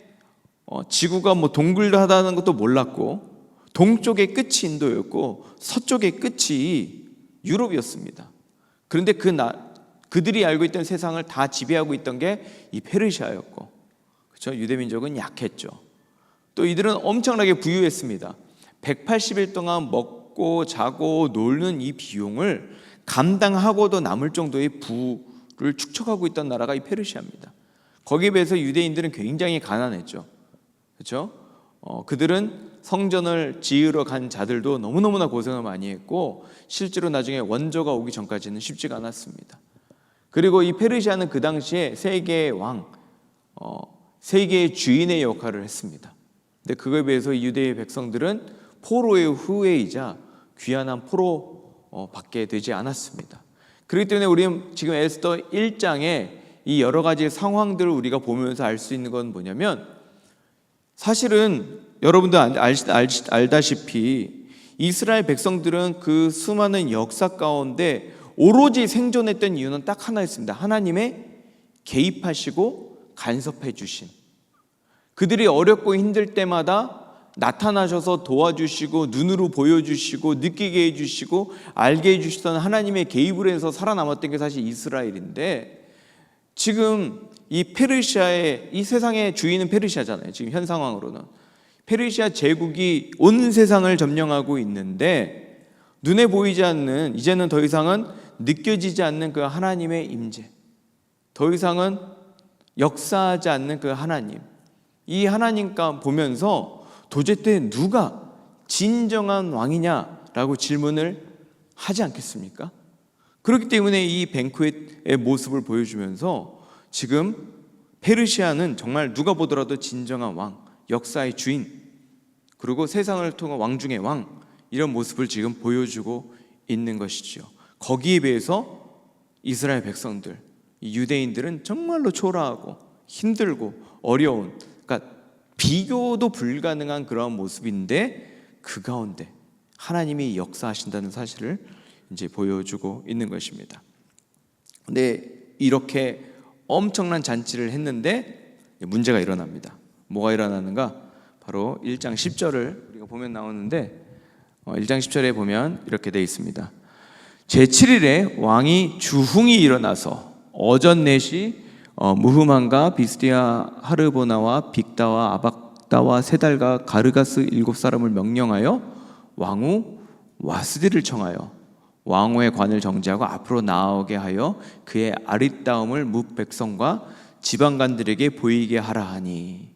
Speaker 4: 지구가 뭐 동글하다는 것도 몰랐고 동쪽의 끝이 인도였고 서쪽의 끝이 유럽이었습니다. 그런데 그들이 알고 있던 세상을 다 지배하고 있던 게 이 페르시아였고 그렇죠? 유대민족은 약했죠. 또 이들은 엄청나게 부유했습니다. 180일 동안 먹고 자고 놀는 이 비용을 감당하고도 남을 정도의 부를 축적하고 있던 나라가 이 페르시아입니다. 거기에 비해서 유대인들은 굉장히 가난했죠. 그렇죠? 그들은 성전을 지으러 간 자들도 너무너무나 고생을 많이 했고 실제로 나중에 원조가 오기 전까지는 쉽지가 않았습니다. 그리고 이 페르시아는 그 당시에 세계의 왕, 세계의 주인의 역할을 했습니다. 근데 그거에 비해서 유대의 백성들은 포로의 후예이자 귀환한 포로 받게 되지 않았습니다. 그렇기 때문에 우리는 지금 에스더 1장에 이 여러 가지 상황들을 우리가 보면서 알 수 있는 건 뭐냐면 사실은 여러분도 알다시피 이스라엘 백성들은 그 수많은 역사 가운데 오로지 생존했던 이유는 딱 하나였습니다. 하나님의 개입하시고 간섭해 주신, 그들이 어렵고 힘들 때마다 나타나셔서 도와주시고 눈으로 보여주시고 느끼게 해주시고 알게 해주시던 하나님의 개입을 해서 살아남았던 게 사실 이스라엘인데, 지금 이 페르시아의, 이 세상의 주인은 페르시아잖아요. 지금 현 상황으로는 페르시아 제국이 온 세상을 점령하고 있는데 눈에 보이지 않는, 이제는 더 이상은 느껴지지 않는 그 하나님의 임재, 더 이상은 역사하지 않는 그 하나님, 이 하나님과 보면서 도대체 누가 진정한 왕이냐라고 질문을 하지 않겠습니까? 그렇기 때문에 이 뱅크웻의 모습을 보여주면서 지금 페르시아는 정말 누가 보더라도 진정한 왕, 역사의 주인, 그리고 세상을 통한 왕 중의 왕, 이런 모습을 지금 보여주고 있는 것이죠. 거기에 비해서 이스라엘 백성들, 이 유대인들은 정말로 초라하고 힘들고 어려운, 그러니까 비교도 불가능한 그런 모습인데 그 가운데 하나님이 역사하신다는 사실을 이제 보여주고 있는 것입니다. 근데 이렇게 엄청난 잔치를 했는데 문제가 일어납니다. 뭐가 일어나는가? 바로 1장 10절을 우리가 보면 나오는데 1장 10절에 보면 이렇게 되어 있습니다. 제7일에 왕이 주흥이 일어나서 어전 넷이 무흐만과 비스디아 하르보나와 빅다와 아박다와 세달과 가르가스 7사람을 명령하여 왕후 와스디를 청하여 왕후의 관을 정지하고 앞으로 나오게 하여 그의 아리따움을 뭇 백성과 지방간들에게 보이게 하라 하니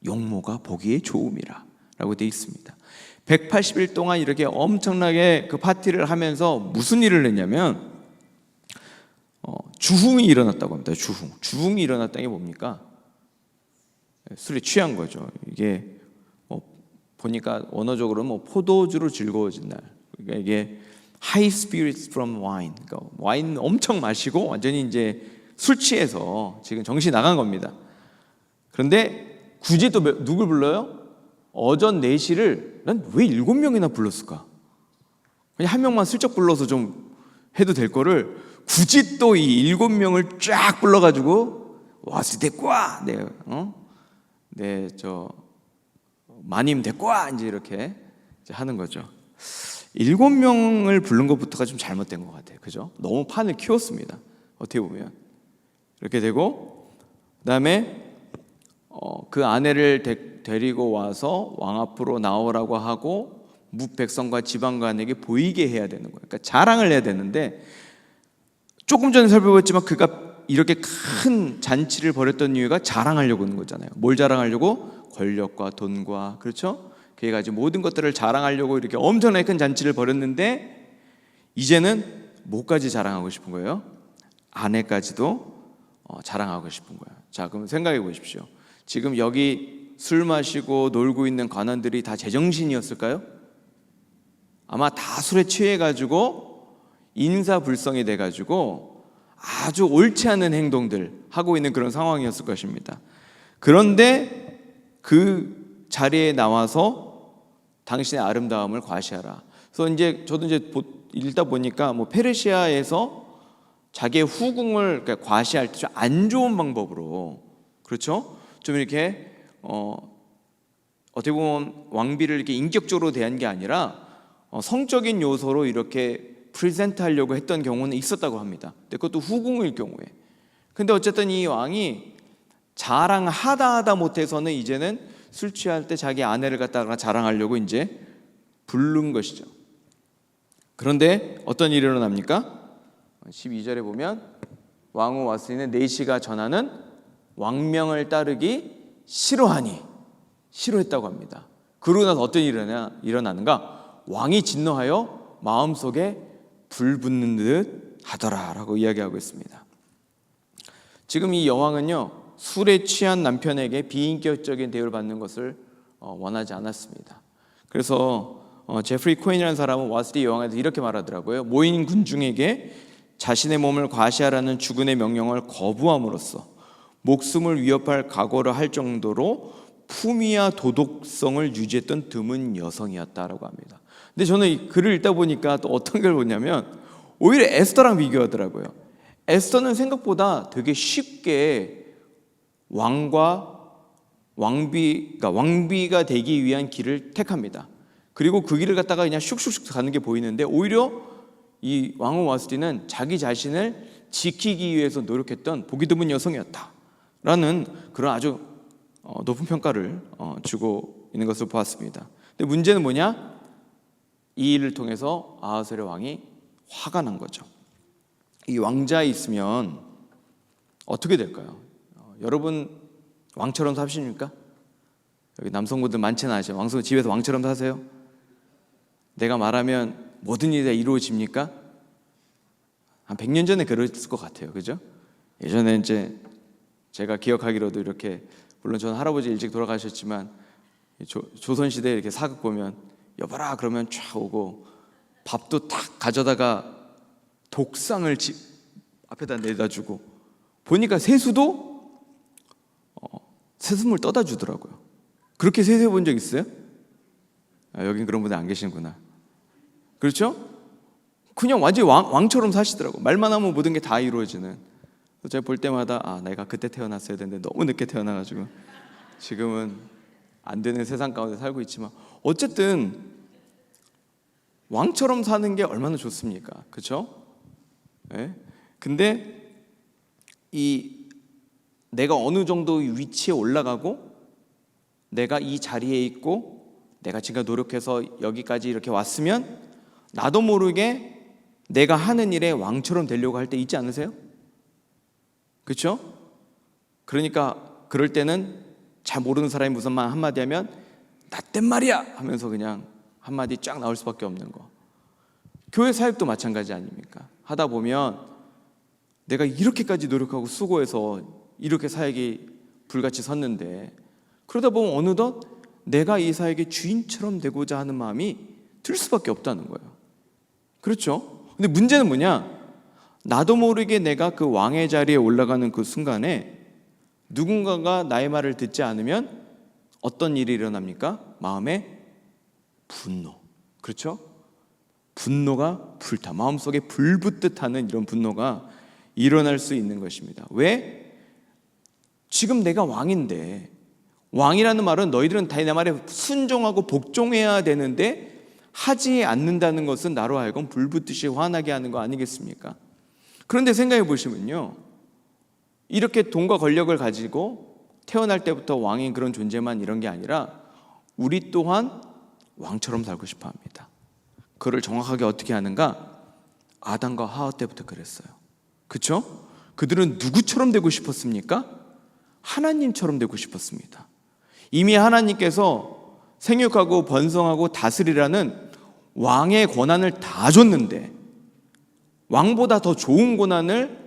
Speaker 4: 용모가 보기에 좋음이라 라고 되어 있습니다. 180일 동안 이렇게 엄청나게 그 파티를 하면서 무슨 일을 했냐면 주흥이 일어났다고 합니다. 주흥이 일어났다는 게 뭡니까? 술에 취한 거죠. 이게 보니까 언어적으로는 포도주로 즐거워진 날. 그러니까 이게 high spirits from wine. 그러니까 와인 엄청 마시고 완전히 이제 술 취해서 지금 정신 나간 겁니다. 그런데 굳이 또 누굴 불러요? 어전 내시를 난 왜 7명이나 불렀을까? 그냥 한 명만 슬쩍 불러서 좀 해도 될 거를 굳이 또 이 7명을 쫙 불러가지고 와스 데꼬아, 마님 데꼬아 이제 이렇게 이제 하는 거죠. 7명을 부른 것부터가 좀 잘못된 것 같아요. 그죠? 너무 판을 키웠습니다. 어떻게 보면 이렇게 되고, 그다음에 그 아내를 데리고 와서 왕 앞으로 나오라고 하고 뭇 백성과 지방관에게 보이게 해야 되는 거예요. 그러니까 자랑을 해야 되는데, 조금 전에 살펴봤지만 그가 이렇게 큰 잔치를 벌였던 이유가 자랑하려고 하는 거잖아요. 뭘 자랑하려고? 권력과 돈과, 그렇죠? 그에 가지고 모든 것들을 자랑하려고 이렇게 엄청나게 큰 잔치를 벌였는데 이제는 뭐까지 자랑하고 싶은 거예요? 아내까지도 자랑하고 싶은 거예요. 자, 그럼 생각해 보십시오. 지금 여기 술 마시고 놀고 있는 관원들이 다 제정신이었을까요? 아마 다 술에 취해가지고 인사불성이 돼가지고 아주 옳지 않은 행동들 하고 있는 그런 상황이었을 것입니다. 그런데 그 자리에 나와서 당신의 아름다움을 과시하라. 그래서 이제 저도 이제 읽다 보니까 페르시아에서 자기의 후궁을 과시할 때 좀 안 좋은 방법으로, 그렇죠? 좀 이렇게 어떻게 보면 왕비를 이렇게 인격적으로 대한 게 아니라 성적인 요소로 이렇게 프레젠트하려고 했던 경우는 있었다고 합니다. 근데 그것도 후궁일 경우에. 근데 어쨌든 이 왕이 자랑하다 못해서는 이제는 술 취할 때 자기 아내를 갖다가 자랑하려고 이제 부른 것이죠. 그런데 어떤 일이 일어납니까? 12절에 보면 왕후 와스디는 내시가 전하는 왕명을 따르기 싫어했다고 합니다. 그러고 나서 어떤 일이 일어나는가? 왕이 진노하여 마음속에 불 붙는 듯 하더라라고 이야기하고 있습니다. 지금 이 여왕은요, 술에 취한 남편에게 비인격적인 대우를 받는 것을 원하지 않았습니다. 그래서 제프리 코엔이라는 사람은 와스리 여왕에 대해서 이렇게 말하더라고요. 모인 군중에게 자신의 몸을 과시하라는 주군의 명령을 거부함으로써 목숨을 위협할 각오를 할 정도로 품위와 도덕성을 유지했던 드문 여성이었다라고 합니다. 근데 저는 이 글을 읽다 보니까 또 어떤 걸 보냐면 오히려 에스더랑 비교하더라고요. 에스더는 생각보다 되게 쉽게 왕비가 되기 위한 길을 택합니다. 그리고 그 길을 갖다가 그냥 슉슉슉 가는 게 보이는데 오히려 이 왕후 와스티는 자기 자신을 지키기 위해서 노력했던 보기 드문 여성이었다라는 그런 아주 높은 평가를 주고 있는 것을 보았습니다. 근데 문제는 뭐냐? 이 일을 통해서 아하스의 왕이 화가 난 거죠. 이 왕자에 있으면 어떻게 될까요? 여러분 왕처럼 사십니까? 여기 남성분들 많지는 않으시죠? 왕성 집에서 왕처럼 사세요? 내가 말하면 모든 일이 다 이루어집니까? 한 100년 전에 그랬을 것 같아요. 그죠? 예전에 이제 제가 기억하기로도 이렇게, 물론 저는 할아버지 일찍 돌아가셨지만 조선시대에 이렇게 사극 보면 여봐라 그러면 쫙 오고 밥도 탁 가져다가 독상을 집 앞에다 내다 주고, 보니까 세수도 세수물 떠다 주더라고요. 그렇게 세수해 본 적 있어요? 여긴 그런 분들 안 계시는구나. 그렇죠? 그냥 완전히 왕처럼 사시더라고. 말만 하면 모든 게 다 이루어지는. 제가 볼 때마다 내가 그때 태어났어야 되는데 너무 늦게 태어나가지고 지금은 안 되는 세상 가운데 살고 있지만, 어쨌든 왕처럼 사는 게 얼마나 좋습니까? 그렇죠? 네? 근데 내가 어느 정도 위치에 올라가고 내가 이 자리에 있고 내가 지금 노력해서 여기까지 이렇게 왔으면 나도 모르게 내가 하는 일에 왕처럼 되려고 할 때 있지 않으세요? 그렇죠? 그러니까 그럴 때는 잘 모르는 사람이 무슨 말 한마디 하면 나 땐 말이야 하면서 그냥 한마디 쫙 나올 수밖에 없는 거. 교회 사역도 마찬가지 아닙니까? 하다 보면 내가 이렇게까지 노력하고 수고해서 이렇게 사역이 불같이 섰는데, 그러다 보면 어느덧 내가 이 사역의 주인처럼 되고자 하는 마음이 들 수밖에 없다는 거예요. 그렇죠? 근데 문제는 뭐냐? 나도 모르게 내가 그 왕의 자리에 올라가는 그 순간에 누군가가 나의 말을 듣지 않으면 어떤 일이 일어납니까? 마음에 분노. 그렇죠? 분노가 불타. 마음속에 불붙듯 하는 이런 분노가 일어날 수 있는 것입니다. 왜? 지금 내가 왕인데, 왕이라는 말은 너희들은 다 내 말에 순종하고 복종해야 되는데 하지 않는다는 것은 나로 하여금 불붙듯이 화나게 하는 거 아니겠습니까? 그런데 생각해 보시면요, 이렇게 돈과 권력을 가지고 태어날 때부터 왕인 그런 존재만 이런 게 아니라 우리 또한 왕처럼 살고 싶어 합니다. 그걸 정확하게 어떻게 하는가? 아담과 하와 때부터 그랬어요. 그렇죠? 그들은 누구처럼 되고 싶었습니까? 하나님처럼 되고 싶었습니다. 이미 하나님께서 생육하고 번성하고 다스리라는 왕의 권한을 다 줬는데, 왕보다 더 좋은 권한을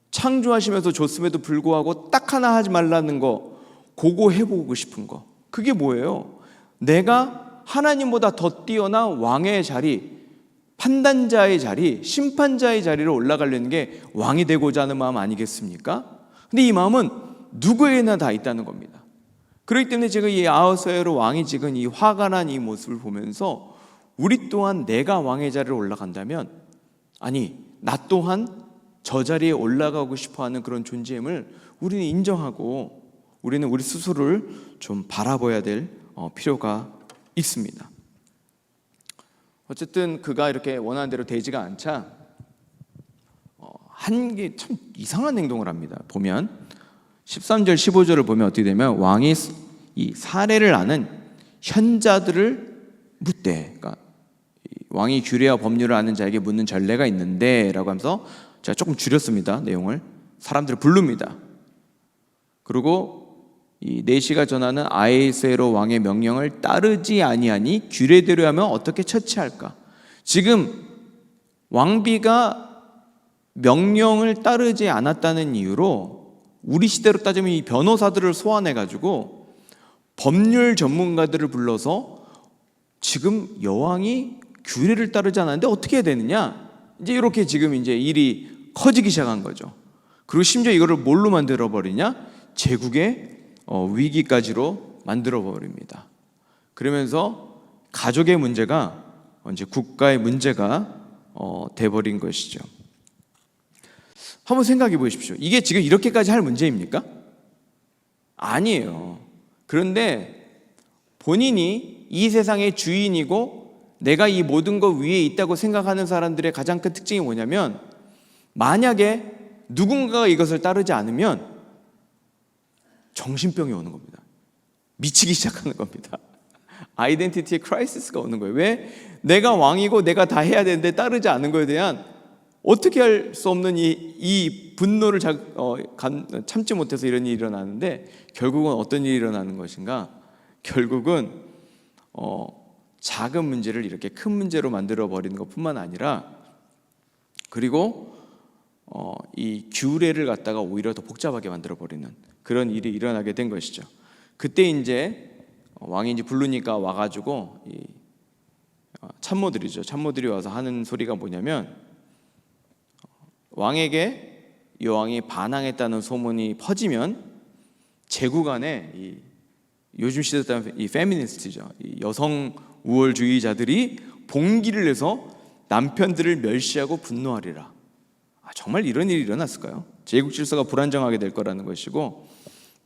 Speaker 4: 창조하시면서 줬음에도 불구하고 딱 하나 하지 말라는 거, 그거 해보고 싶은 거. 그게 뭐예요? 내가 하나님보다 더 뛰어난 왕의 자리, 판단자의 자리, 심판자의 자리로 올라가려는 게 왕이 되고자 하는 마음 아니겠습니까? 근데 이 마음은 누구에게나 다 있다는 겁니다. 그렇기 때문에 제가 이 아하스웨로 왕이 지금 이 화가 난 이 모습을 보면서 우리 또한 내가 왕의 자리로 올라간다면, 아니 나 또한 저 자리에 올라가고 싶어하는 그런 존재임을 우리는 인정하고 우리는 우리 스스로를 좀 바라봐야 될 필요가 있습니다. 어쨌든 그가 이렇게 원하는 대로 되지가 않자 한 게 참 이상한 행동을 합니다. 보면 13절 15절을 보면 어떻게 되면 왕이 이 사례를 아는 현자들을 묻되, 그러니까 왕이 규례와 법률을 아는 자에게 묻는 전례가 있는데 라고 하면서 제가 조금 줄였습니다. 내용을. 사람들을 부릅니다. 그리고 이 내시가 전하는 아하스웨로 왕의 명령을 따르지 아니하니 규례대로 하면 어떻게 처치할까? 지금 왕비가 명령을 따르지 않았다는 이유로 우리 시대로 따지면 이 변호사들을 소환해 가지고 법률 전문가들을 불러서 지금 여왕이 규례를 따르지 않았는데 어떻게 해야 되느냐? 이제 이렇게 지금 이제 일이 커지기 시작한 거죠. 그리고 심지어 이거를 뭘로 만들어 버리냐? 제국의 위기까지로 만들어 버립니다. 그러면서 가족의 문제가 이제 국가의 문제가 돼 버린 것이죠. 한번 생각해 보십시오. 이게 지금 이렇게까지 할 문제입니까? 아니에요. 그런데 본인이 이 세상의 주인이고 내가 이 모든 것 위에 있다고 생각하는 사람들의 가장 큰 특징이 뭐냐면, 만약에 누군가가 이것을 따르지 않으면 정신병이 오는 겁니다. 미치기 시작하는 겁니다. 아이덴티티의 크라이시스가 오는 거예요. 왜? 내가 왕이고 내가 다 해야 되는데 따르지 않은 것에 대한 어떻게 할 수 없는 이 분노를 참지 못해서 이런 일이 일어나는데, 결국은 어떤 일이 일어나는 것인가? 결국은 작은 문제를 이렇게 큰 문제로 만들어 버리는 것뿐만 아니라, 그리고 이 규례를 갖다가 오히려 더 복잡하게 만들어 버리는 그런 일이 일어나게 된 것이죠. 그때 이제 왕이 이제 부르니까 와가지고 이 참모들이 와서 하는 소리가 뭐냐면, 왕에게 여왕이 반항했다는 소문이 퍼지면 제국 안에 이 요즘 시대 따르면 이 페미니스트죠, 이 여성 우월주의자들이 봉기를 해서 남편들을 멸시하고 분노하리라. 정말 이런 일이 일어났을까요? 제국 질서가 불안정하게 될 거라는 것이고,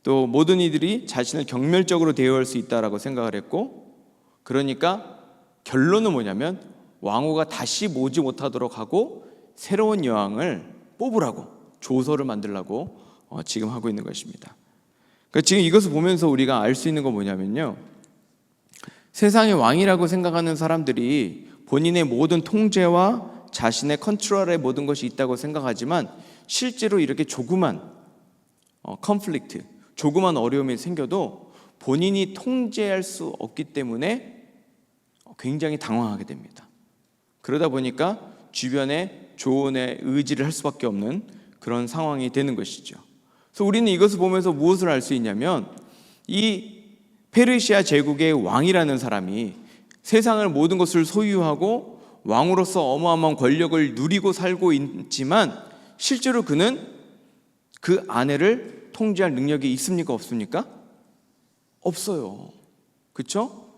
Speaker 4: 또 모든 이들이 자신을 경멸적으로 대우할 수 있다라고 생각을 했고, 그러니까 결론은 뭐냐면 왕후가 다시 모지 못하도록 하고 새로운 여왕을 뽑으라고, 조서를 만들라고 지금 하고 있는 것입니다. 그러니까 지금 이것을 보면서 우리가 알 수 있는 건 뭐냐면요, 세상의 왕이라고 생각하는 사람들이 본인의 모든 통제와 자신의 컨트롤의 모든 것이 있다고 생각하지만, 실제로 이렇게 조그만 컨플릭트, 조그만 어려움이 생겨도 본인이 통제할 수 없기 때문에 굉장히 당황하게 됩니다. 그러다 보니까 주변에 조언의 의지를 할 수밖에 없는 그런 상황이 되는 것이죠. 그래서 우리는 이것을 보면서 무엇을 알 수 있냐면, 이 페르시아 제국의 왕이라는 사람이 세상을 모든 것을 소유하고 왕으로서 어마어마한 권력을 누리고 살고 있지만, 실제로 그는 그 아내를 통제할 능력이 있습니까? 없습니까? 없어요. 그렇죠?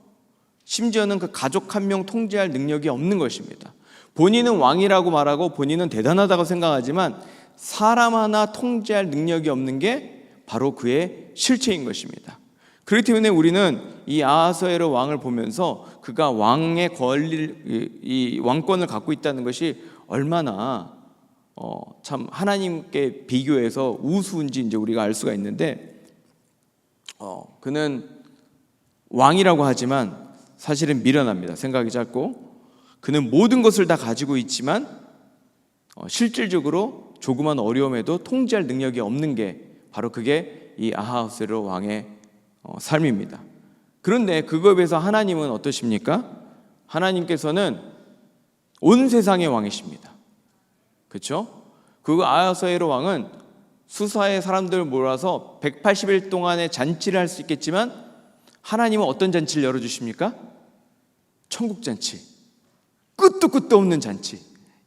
Speaker 4: 심지어는 그 가족 한 명 통제할 능력이 없는 것입니다. 본인은 왕이라고 말하고 본인은 대단하다고 생각하지만 사람 하나 통제할 능력이 없는 게 바로 그의 실체인 것입니다. 그렇기 때문에 우리는 이 아하스웨로 왕을 보면서 그가 왕의 이 왕권을 갖고 있다는 것이 얼마나 참 하나님께 비교해서 우스운지 이제 우리가 알 수가 있는데, 그는 왕이라고 하지만 사실은 미련합니다. 생각이 짧고, 그는 모든 것을 다 가지고 있지만 실질적으로 조그만 어려움에도 통제할 능력이 없는 게 바로 그게 이 아하스웨로 왕의 삶입니다. 그런데 그거에 비해서 하나님은 어떠십니까? 하나님께서는 온 세상의 왕이십니다. 그렇죠? 그 아하스웨로 왕은 수사의 사람들 몰아서 180일 동안의 잔치를 할 수 있겠지만, 하나님은 어떤 잔치를 열어주십니까? 천국 잔치, 끝도 없는 잔치,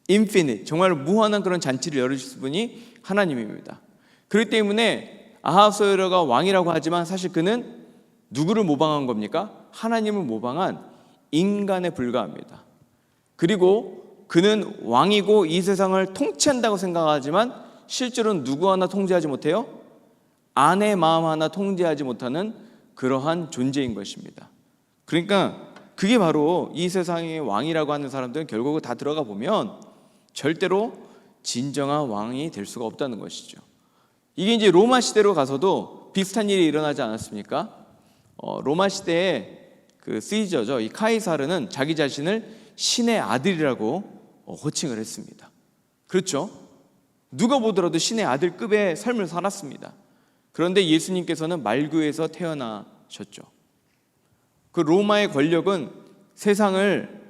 Speaker 4: 인피니트, 정말 무한한 그런 잔치를 열어주실 분이 하나님입니다. 그렇기 때문에 아하스웨로가 왕이라고 하지만 사실 그는 누구를 모방한 겁니까? 하나님을 모방한 인간에 불과합니다. 그리고 그는 왕이고 이 세상을 통치한다고 생각하지만 실제로는 누구 하나 통제하지 못해요? 아내 마음 하나 통제하지 못하는 그러한 존재인 것입니다. 그러니까 그게 바로 이 세상의 왕이라고 하는 사람들은 결국은 다 들어가 보면 절대로 진정한 왕이 될 수가 없다는 것이죠. 이게 이제 로마 시대로 가서도 비슷한 일이 일어나지 않았습니까? 로마 시대에 그 시저죠, 이 카이사르는 자기 자신을 신의 아들이라고 호칭을 했습니다. 그렇죠? 누가 보더라도 신의 아들급의 삶을 살았습니다. 그런데 예수님께서는 말구에서 태어나셨죠. 그 로마의 권력은 세상을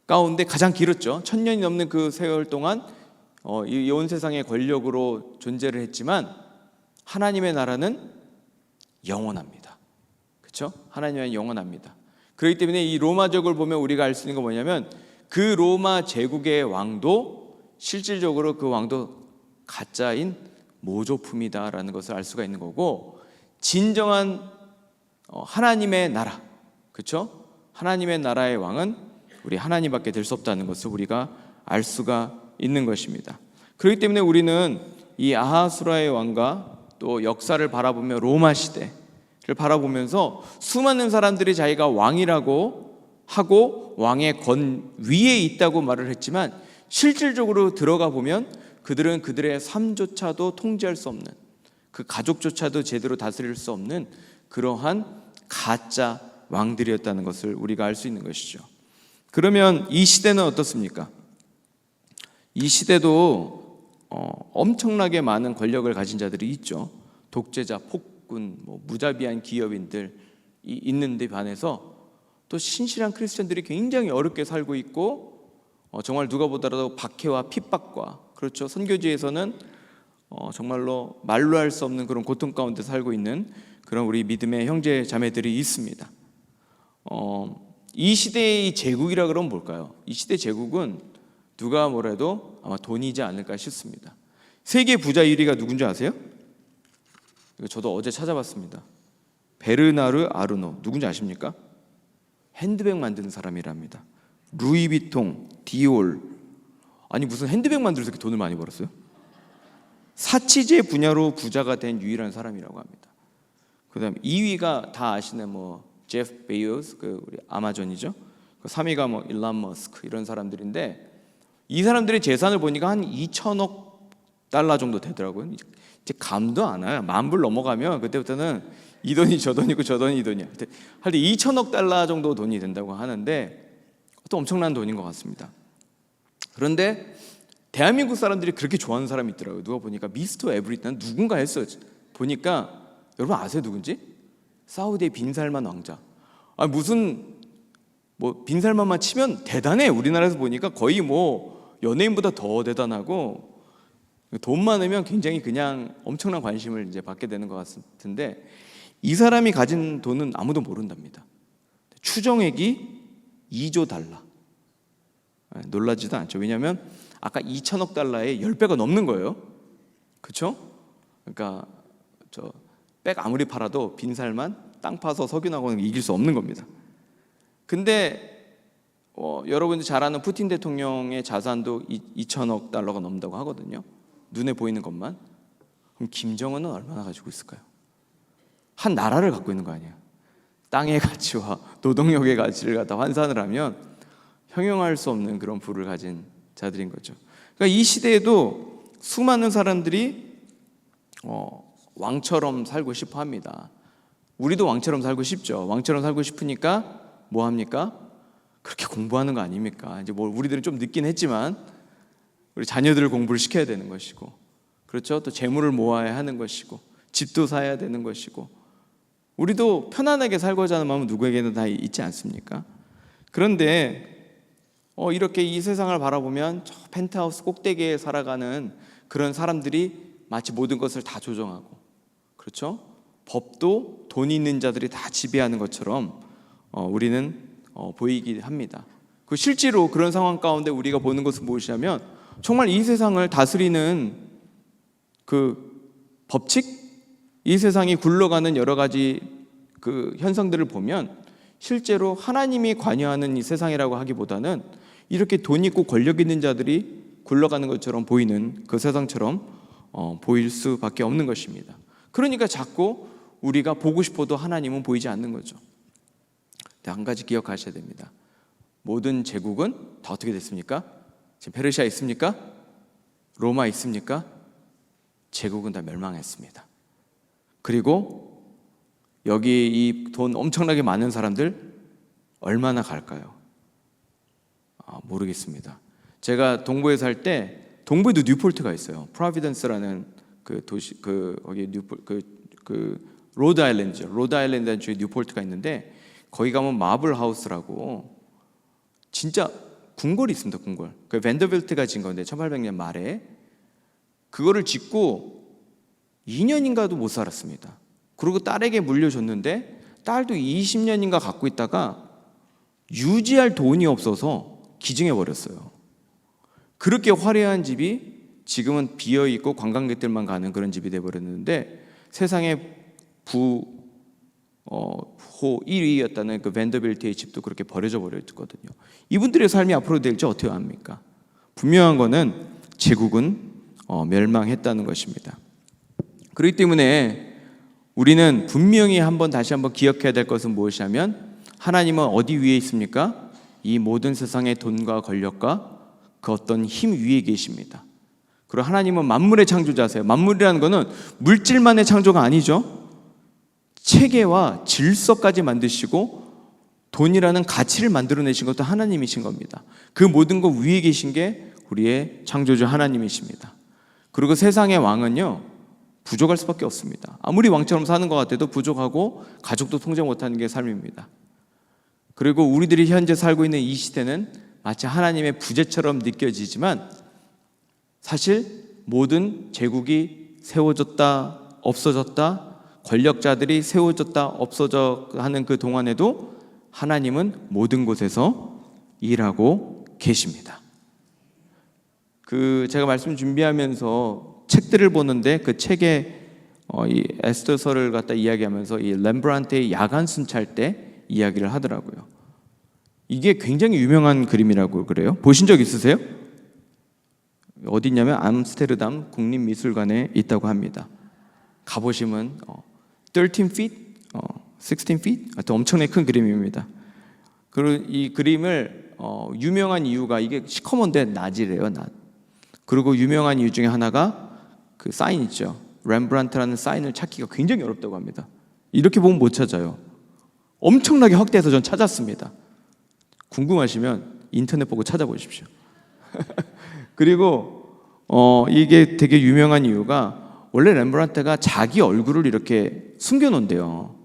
Speaker 4: 가운데 가장 길었죠. 1000년이 넘는 그 세월 동안 이 온 세상의 권력으로 존재를 했지만 하나님의 나라는 영원합니다. 그렇죠? 하나님은 영원합니다. 그렇기 때문에 이 로마적을 보면 우리가 알 수 있는 건 뭐냐면 그 로마 제국의 왕도 실질적으로 그 왕도 가짜인 모조품이다라는 것을 알 수가 있는 거고, 진정한 하나님의 나라, 그렇죠? 하나님의 나라의 왕은 우리 하나님밖에 될 수 없다는 것을 우리가 알 수가 있는 것입니다. 그렇기 때문에 우리는 이 아하수라의 왕과 또 역사를 바라보며 로마 시대를 바라보면서 수많은 사람들이 자기가 왕이라고 하고 왕의 권위에 있다고 말을 했지만 실질적으로 들어가 보면 그들은 그들의 삶조차도 통제할 수 없는, 그 가족조차도 제대로 다스릴 수 없는 그러한 가짜 왕들이었다는 것을 우리가 알 수 있는 것이죠. 그러면 이 시대는 어떻습니까? 이 시대도 엄청나게 많은 권력을 가진 자들이 있죠. 독재자, 폭군, 무자비한 기업인들이 있는데 반해서 또 신실한 크리스천들이 굉장히 어렵게 살고 있고, 정말 누가 보더라도 박해와 핍박과, 그렇죠, 선교지에서는 정말로 말로 할 수 없는 그런 고통 가운데 살고 있는 그런 우리 믿음의 형제 자매들이 있습니다. 이 시대의 제국이라 그러면 뭘까요? 이 시대 제국은 누가 뭐래도 아마 돈이지 않을까 싶습니다. 세계 부자 1위가 누군지 아세요? 이거 저도 어제 찾아봤습니다. 베르나르 아르노, 누군지 아십니까? 핸드백 만드는 사람이랍니다. 루이비통, 디올, 아니 무슨 핸드백 만들어서 이렇게 돈을 많이 벌었어요? 사치제 분야로 부자가 된 유일한 사람이라고 합니다. 그다음 2위가 다 아시는 제프 베이오스, 우리 아마존이죠. 3위가 일론 머스크, 이런 사람들인데 이 사람들의 재산을 보니까 한 2천억 달러 정도 되더라고요. 이제 감도 안 와요. 10,000불 넘어가면 그때부터는 이 돈이 저 돈이고 저 돈이 이 돈이야. 할 때 2천억 달러 정도 돈이 된다고 하는데 또 엄청난 돈인 것 같습니다. 그런데 대한민국 사람들이 그렇게 좋아하는 사람이 있더라고요. 누가 보니까 미스터 에브리튼 누군가 했어요. 보니까 여러분 아세요 누군지? 사우디의 빈살만 왕자. 무슨 빈살만만 치면 대단해. 우리나라에서 보니까 거의 연예인보다 더 대단하고, 돈 많으면 굉장히 그냥 엄청난 관심을 이제 받게 되는 것 같은데, 이 사람이 가진 돈은 아무도 모른답니다. 추정액이 2조 달러. 놀라지도 않죠. 왜냐하면 아까 2천억 달러의 10배가 넘는 거예요. 그렇죠? 그러니까 백 아무리 팔아도 빈살만 땅 파서 석유나고는 이길 수 없는 겁니다. 근데 여러분들 잘 아는 푸틴 대통령의 자산도 2천억 달러가 넘는다고 하거든요. 눈에 보이는 것만. 그럼 김정은은 얼마나 가지고 있을까요? 한 나라를 갖고 있는 거 아니에요. 땅의 가치와 노동력의 가치를 갖다 환산을 하면 형용할 수 없는 그런 부를 가진 자들인 거죠. 그러니까 이 시대에도 수많은 사람들이 왕처럼 살고 싶어 합니다. 우리도 왕처럼 살고 싶죠. 왕처럼 살고 싶으니까 뭐 합니까? 그렇게 공부하는 거 아닙니까? 이제 우리들은 좀 늦긴 했지만 우리 자녀들을 공부를 시켜야 되는 것이고, 그렇죠? 또 재물을 모아야 하는 것이고, 집도 사야 되는 것이고, 우리도 편안하게 살고자 하는 마음은 누구에게는 다 있지 않습니까? 그런데 이렇게 이 세상을 바라보면 저 펜트하우스 꼭대기에 살아가는 그런 사람들이 마치 모든 것을 다 조정하고, 그렇죠? 법도 돈 있는 자들이 다 지배하는 것처럼 우리는 보이긴 합니다. 실제로 그런 상황 가운데 우리가 보는 것은 무엇이냐면, 정말 이 세상을 다스리는 그 법칙, 이 세상이 굴러가는 여러 가지 그 현상들을 보면 실제로 하나님이 관여하는 이 세상이라고 하기보다는 이렇게 돈 있고 권력 있는 자들이 굴러가는 것처럼 보이는 그 세상처럼 보일 수밖에 없는 것입니다. 그러니까 자꾸 우리가 보고 싶어도 하나님은 보이지 않는 거죠. 한 가지 기억하셔야 됩니다. 모든 제국은 다 어떻게 됐습니까? 지금 페르시아 있습니까? 로마 있습니까? 제국은 다 멸망했습니다. 그리고 여기 이 돈 엄청나게 많은 사람들 얼마나 갈까요? 모르겠습니다. 제가 동부에 살 때, 동부에도 뉴폴트가 있어요. 프로비던스라는 그 도시, 거기 그 로드 아일랜드죠. 로드 아일랜드 주에 뉴포트가 있는데 거기 가면 마블 하우스라고 진짜 궁궐이 있습니다. 궁궐. 그 밴더빌트가 진 건데 1800년 말에 그거를 짓고 2년인가도 못 살았습니다. 그리고 딸에게 물려줬는데 딸도 20년인가 갖고 있다가 유지할 돈이 없어서 기증해 버렸어요. 그렇게 화려한 집이 지금은 비어 있고 관광객들만 가는 그런 집이 돼 버렸는데 세상의 호 1위였다는 그 밴더빌트의 집도 그렇게 버려져 버렸거든요. 이분들의 삶이 앞으로 될지 어떻게 합니까? 분명한 거는 제국은 멸망했다는 것입니다. 그렇기 때문에 우리는 분명히 다시 한번 기억해야 될 것은 무엇이냐면 하나님은 어디 위에 있습니까? 이 모든 세상의 돈과 권력과 그 어떤 힘 위에 계십니다. 그리고 하나님은 만물의 창조자세요. 만물이라는 것은 물질만의 창조가 아니죠. 체계와 질서까지 만드시고 돈이라는 가치를 만들어내신 것도 하나님이신 겁니다. 그 모든 것 위에 계신 게 우리의 창조주 하나님이십니다. 그리고 세상의 왕은요 부족할 수밖에 없습니다. 아무리 왕처럼 사는 것 같아도 부족하고 가족도 통제 못하는 게 삶입니다. 그리고 우리들이 현재 살고 있는 이 시대는 마치 하나님의 부재처럼 느껴지지만 사실 모든 제국이 세워졌다 없어졌다 권력자들이 세워졌다 없어져 하는 그 동안에도 하나님은 모든 곳에서 일하고 계십니다. 제가 말씀 준비하면서 책들을 보는데 그 책에 이 에스더서를 갖다 이야기하면서 이 렘브란트의 야간 순찰 때 이야기를 하더라고요. 이게 굉장히 유명한 그림이라고 그래요. 보신 적 있으세요? 어디 있냐면 암스테르담 국립미술관에 있다고 합니다. 가보시면 13 feet, 16 feet, 하여튼 엄청나게 큰 그림입니다. 그리고 이 그림을 유명한 이유가 이게 시커먼데 낮이래요, 낮. 그리고 유명한 이유 중에 하나가 그 사인 있죠. 렘브란트라는 사인을 찾기가 굉장히 어렵다고 합니다. 이렇게 보면 못 찾아요. 엄청나게 확대해서 전 찾았습니다. 궁금하시면 인터넷 보고 찾아보십시오. 그리고 이게 되게 유명한 이유가 원래 렘브란트가 자기 얼굴을 이렇게 숨겨놓은대요.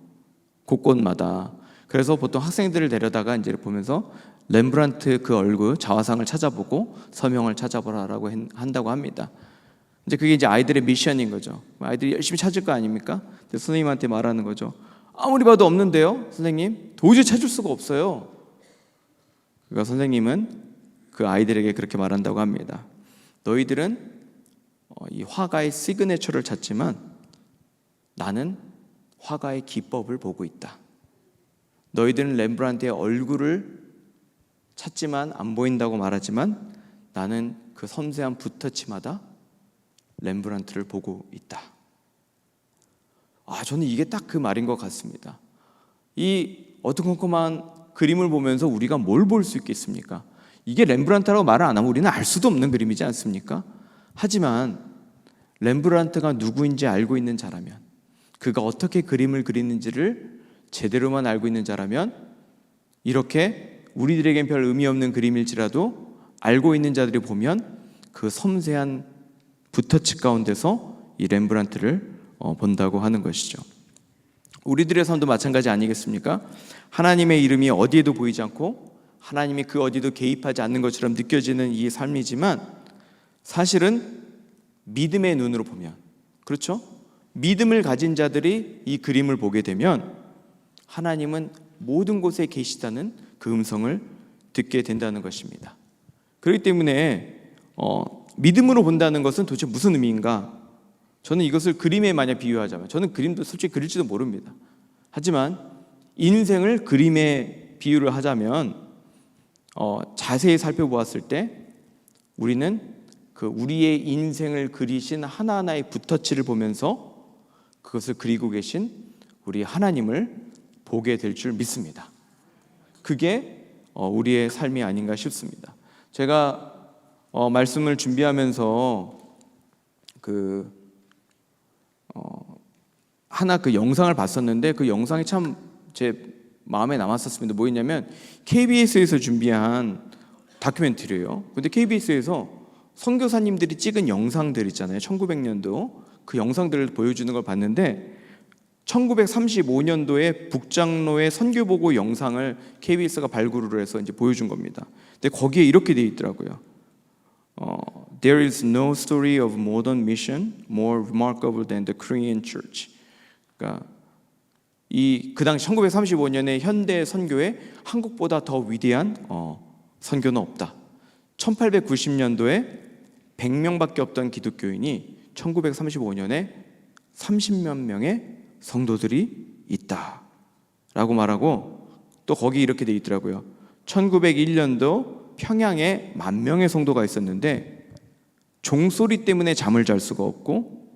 Speaker 4: 곳곳마다. 그래서 보통 학생들을 데려다가 이제 보면서 렘브란트 그 얼굴 자화상을 찾아보고 서명을 찾아보라라고 한다고 합니다. 이제 그게 이제 아이들의 미션인 거죠. 아이들이 열심히 찾을 거 아닙니까? 선생님한테 말하는 거죠. 아무리 봐도 없는데요, 선생님. 도저히 찾을 수가 없어요. 그러니까 선생님은 그 아이들에게 그렇게 말한다고 합니다. 너희들은 이 화가의 시그네처를 찾지만 나는 화가의 기법을 보고 있다. 너희들은 렘브란트의 얼굴을 찾지만 안 보인다고 말하지만 나는 그 섬세한 붓터치마다 렘브란트를 보고 있다. 저는 이게 딱 그 말인 것 같습니다. 이 어두컴컴한 그림을 보면서 우리가 뭘 볼 수 있겠습니까? 이게 렘브란트라고 말을 안 하면 우리는 알 수도 없는 그림이지 않습니까? 하지만 렘브란트가 누구인지 알고 있는 자라면, 그가 어떻게 그림을 그리는지를 제대로만 알고 있는 자라면, 이렇게 우리들에겐 별 의미 없는 그림일지라도 알고 있는 자들이 보면 그 섬세한 붓터치 가운데서 이 렘브란트를 본다고 하는 것이죠. 우리들의 삶도 마찬가지 아니겠습니까? 하나님의 이름이 어디에도 보이지 않고 하나님이 그 어디도 개입하지 않는 것처럼 느껴지는 이 삶이지만 사실은 믿음의 눈으로 보면, 그렇죠? 믿음을 가진 자들이 이 그림을 보게 되면 하나님은 모든 곳에 계시다는 그 음성을 듣게 된다는 것입니다. 그렇기 때문에 믿음으로 본다는 것은 도대체 무슨 의미인가? 저는 이것을 그림에 만약 비유하자면, 저는 그림도 솔직히 그릴지도 모릅니다. 하지만 인생을 그림에 비유를 하자면 자세히 살펴보았을 때 우리는 그 우리의 인생을 그리신 하나하나의 붓터치를 보면서 그것을 그리고 계신 우리 하나님을 보게 될 줄 믿습니다. 그게 우리의 삶이 아닌가 싶습니다. 제가 말씀을 준비하면서 하나 그 영상을 봤었는데 그 영상이 참 제 마음에 남았었습니다. 뭐였냐면 KBS에서 준비한 다큐멘터리예요. 근데 KBS에서 선교사님들이 찍은 영상들 있잖아요. 1900년도 그 영상들을 보여주는 걸 봤는데 1935년도에 북장로의 선교보고 영상을 KBS가 발굴을 해서 이제 보여준 겁니다. 근데 거기에 이렇게 돼 있더라고요. There is no story of modern mission more remarkable than the Korean church. 그러니까 그 당시 1935년에 현대 선교에 한국보다 더 위대한 선교는 없다. 1890년도에 100명밖에 없던 기독교인이 1935년에 30몇 명의 성도들이 있다라고 말하고, 또 거기 이렇게 돼 있더라고요. 1901년도 평양에 10,000명의 성도가 있었는데 종소리 때문에 잠을 잘 수가 없고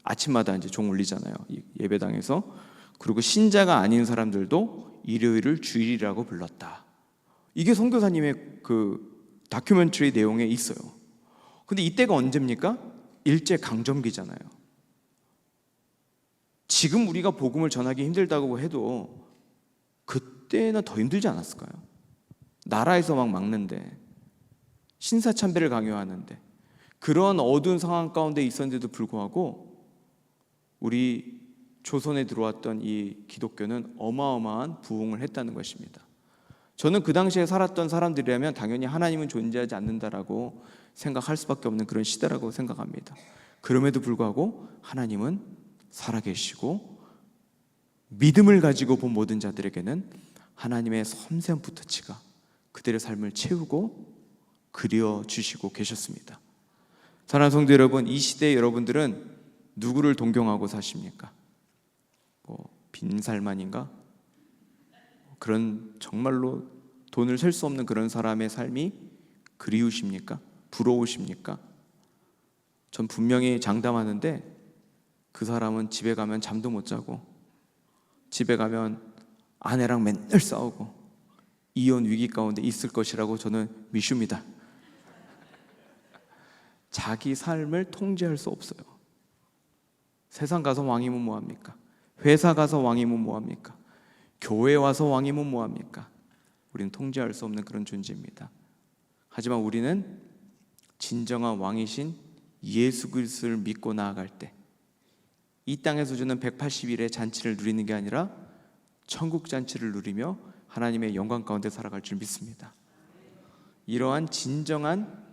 Speaker 4: 아침마다 이제 종 울리잖아요, 예배당에서. 그리고 신자가 아닌 사람들도 일요일을 주일이라고 불렀다. 이게 선교사님의 그 다큐멘터리 내용에 있어요. 근데 이때가 언제입니까? 일제 강점기잖아요. 지금 우리가 복음을 전하기 힘들다고 해도 그때는 더 힘들지 않았을까요? 나라에서 막 막는데, 신사참배를 강요하는데, 그런 어두운 상황 가운데 있었는데도 불구하고 우리 조선에 들어왔던 이 기독교는 어마어마한 부흥을 했다는 것입니다. 저는 그 당시에 살았던 사람들이라면 당연히 하나님은 존재하지 않는다라고 생각할 수밖에 없는 그런 시대라고 생각합니다. 그럼에도 불구하고 하나님은 살아계시고 믿음을 가지고 본 모든 자들에게는 하나님의 섬세한 붓터치가 그들의 삶을 채우고 그려주시고 계셨습니다. 사랑하는 성도 여러분, 이 시대에 여러분들은 누구를 동경하고 사십니까? 빈살만인가? 그런 정말로 돈을 셀 수 없는 그런 사람의 삶이 그리우십니까? 부러우십니까? 전 분명히 장담하는데 그 사람은 집에 가면 잠도 못 자고, 집에 가면 아내랑 맨날 싸우고 이혼 위기 가운데 있을 것이라고 저는 믿습니다. 자기 삶을 통제할 수 없어요. 세상 가서 왕이면 뭐합니까? 회사 가서 왕이면 뭐합니까? 교회 와서 왕이면 뭐합니까? 우리는 통제할 수 없는 그런 존재입니다. 하지만 우리는 진정한 왕이신 예수 그리스도를 믿고 나아갈 때 이 땅에서 주는 180일의 잔치를 누리는 게 아니라 천국 잔치를 누리며 하나님의 영광 가운데 살아갈 줄 믿습니다. 이러한 진정한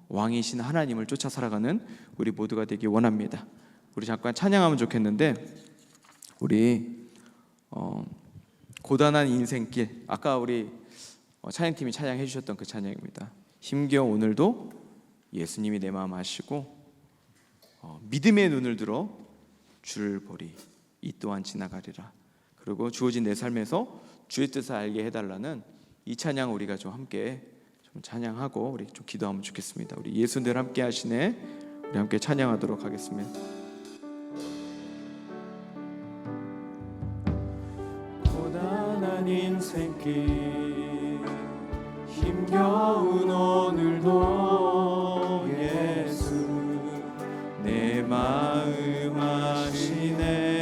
Speaker 4: 왕이신 하나님을 쫓아 살아가는 우리 모두가 되기 원합니다. 우리 잠깐 찬양하면 좋겠는데, 우리 고단한 인생길, 아까 우리 찬양팀이 찬양해 주셨던 그 찬양입니다. 힘겨운 오늘도 예수님이 내 마음 아시고 믿음의 눈을 들어 주를 보리, 이 또한 지나가리라. 그리고 주어진 내 삶에서 주의 뜻을 알게 해달라는 이 찬양 우리가 좀 함께 좀 찬양하고 우리 좀 기도하면 좋겠습니다. 우리 예수님 함께 하시네, 우리 함께 찬양하도록 하겠습니다. 고단한 인생길, 힘겨운 오늘도 예수 내 마음 아시네.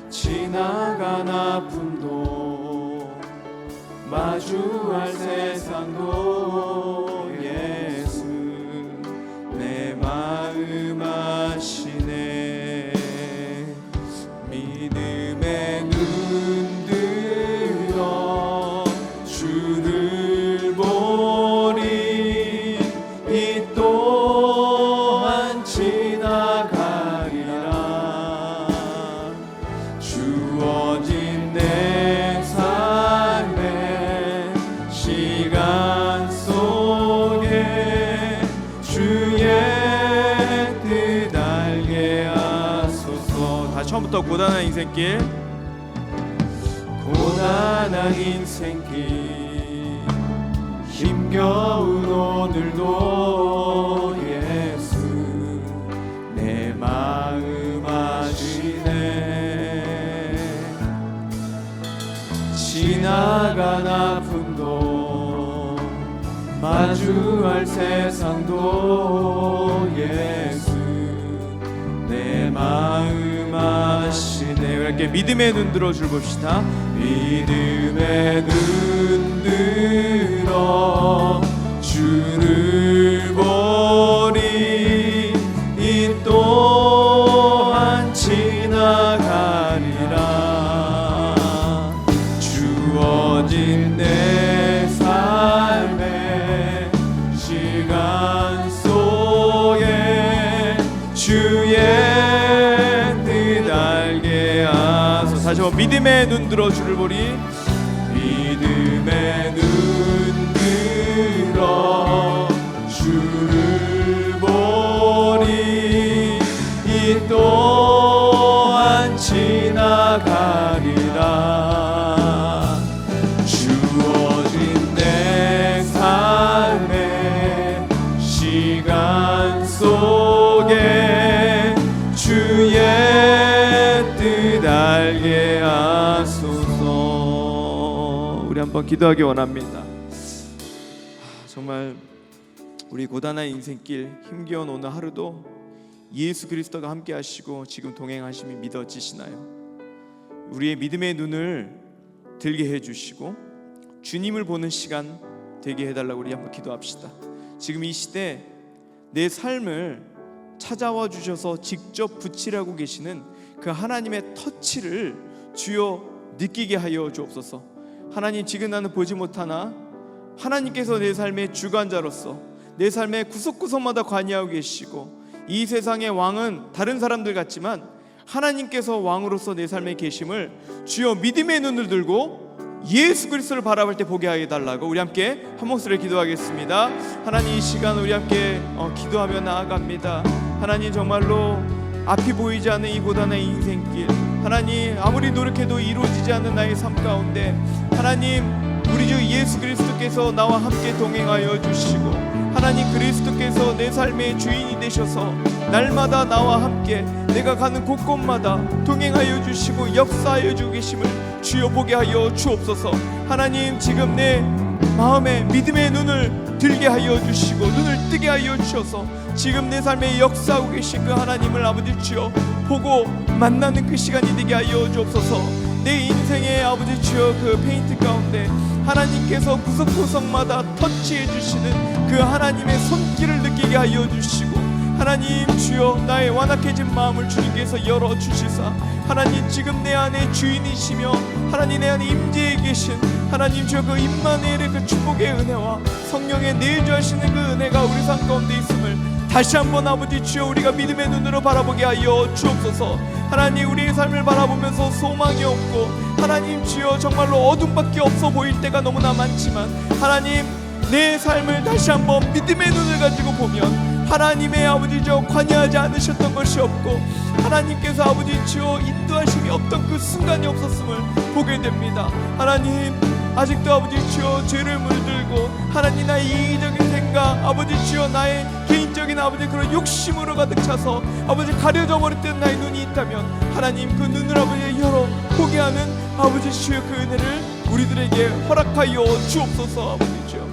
Speaker 4: 지나간 아픔도 마주할 세상도 예수 내 마음 아시네. 믿음의 눈 들어 주를 보리, 이 또한 지나가리라. 주어진 내 삶의 시간 속에 주의 뜻 알게 하소서. 다시 처음부터 고단한 인생길, 고단한 인생길, 힘겨운 오늘도 예수 내 마음 아시네. 지나간 아픔도 마주할 세상도 예수 내 마음 아시네. 이렇게 믿음의 눈 들어 줄 봅시다. 믿음의 눈 들어 주를 보리, 이 또 믿음의 눈 들어 주를 보리. 믿음의 눈 들어 주를 보리. 이 또한 지나가리라. 주어진 내 삶의 시간 속에 주의 뜻 알게 하소서. 우리 한번 기도하기 원합니다. 정말 우리 고단한 인생길 힘겨운 오늘 하루도 예수 그리스도가 함께 하시고 지금 동행하심이 믿어지시나요? 우리의 믿음의 눈을 들게 해주시고 주님을 보는 시간 되게 해달라고 우리 한번 기도합시다. 지금 이 시대 내 삶을 찾아와 주셔서 직접 붙이라고 계시는 그 하나님의 터치를 주여 느끼게 하여 주옵소서. 하나님, 지금 나는 보지 못하나 하나님께서 내 삶의 주관자로서 내 삶의 구석구석마다 관여하고 계시고 이 세상의 왕은 다른 사람들 같지만 하나님께서 왕으로서 내 삶에 계심을 주여 믿음의 눈을 들고 예수 그리스도를 바라볼 때 보게 하게 달라고 우리 함께 한 목소리를 기도하겠습니다. 하나님, 이 시간 우리 함께 기도하며 나아갑니다. 하나님, 정말로 앞이 보이지 않는 이 고단한 인생길, 하나님 아무리 노력해도 이루어지지 않는 나의 삶 가운데 하나님, 우리 주 예수 그리스도께서 나와 함께 동행하여 주시고 하나님 그리스도께서 내 삶의 주인이 되셔서 날마다 나와 함께 내가 가는 곳곳마다 동행하여 주시고 역사하여 주고 계심을 주여 보게 하여 주옵소서. 하나님, 지금 내 마음에 믿음의 눈을 들게 하여 주시고 눈을 뜨게 하여 주셔서 지금 내 삶에 역사하고 계신 그 하나님을 아버지 주여 보고 만나는 그 시간이 되게 하여 주옵소서. 내 인생의 아버지 주여 그 페인트 가운데 하나님께서 구석구석마다 터치해 주시는 그 하나님의 손길을 느끼게 하여 주시고 하나님 주여 나의 완악해진 마음을 주님께서 열어주시사 하나님, 지금 내 안에 주인이시며 하나님 내 안에 임재해 계신 하나님 주여 그 임마누엘의 그 축복의 은혜와 성령의 내주하시는 그 은혜가 우리 삶 가운데 있음을 다시 한번 아버지 주여 우리가 믿음의 눈으로 바라보게 하여 주옵소서. 하나님, 우리의 삶을 바라보면서 소망이 없고 하나님 주여 정말로 어둠밖에 없어 보일 때가 너무나 많지만 하나님, 내 삶을 다시 한번 믿음의 눈을 가지고 보면 하나님의 아버지 주여 관여하지 않으셨던 것이 없고 하나님께서 아버지 주여 인도하심이 없던 그 순간이 없었음을 보게 됩니다. 하나님, 아직도 아버지 주여 죄를 물들고 하나님 나의 이기적인 생각 아버지 주여 나의 개인적인 아버지 그런 욕심으로 가득 차서 아버지 가려져 버렸던 나의 눈이 있다면 하나님, 그 눈을 아버지 열어 보게 하는 아버지 주여 그 은혜를 우리들에게 허락하여 주옵소서. 아버지 주여,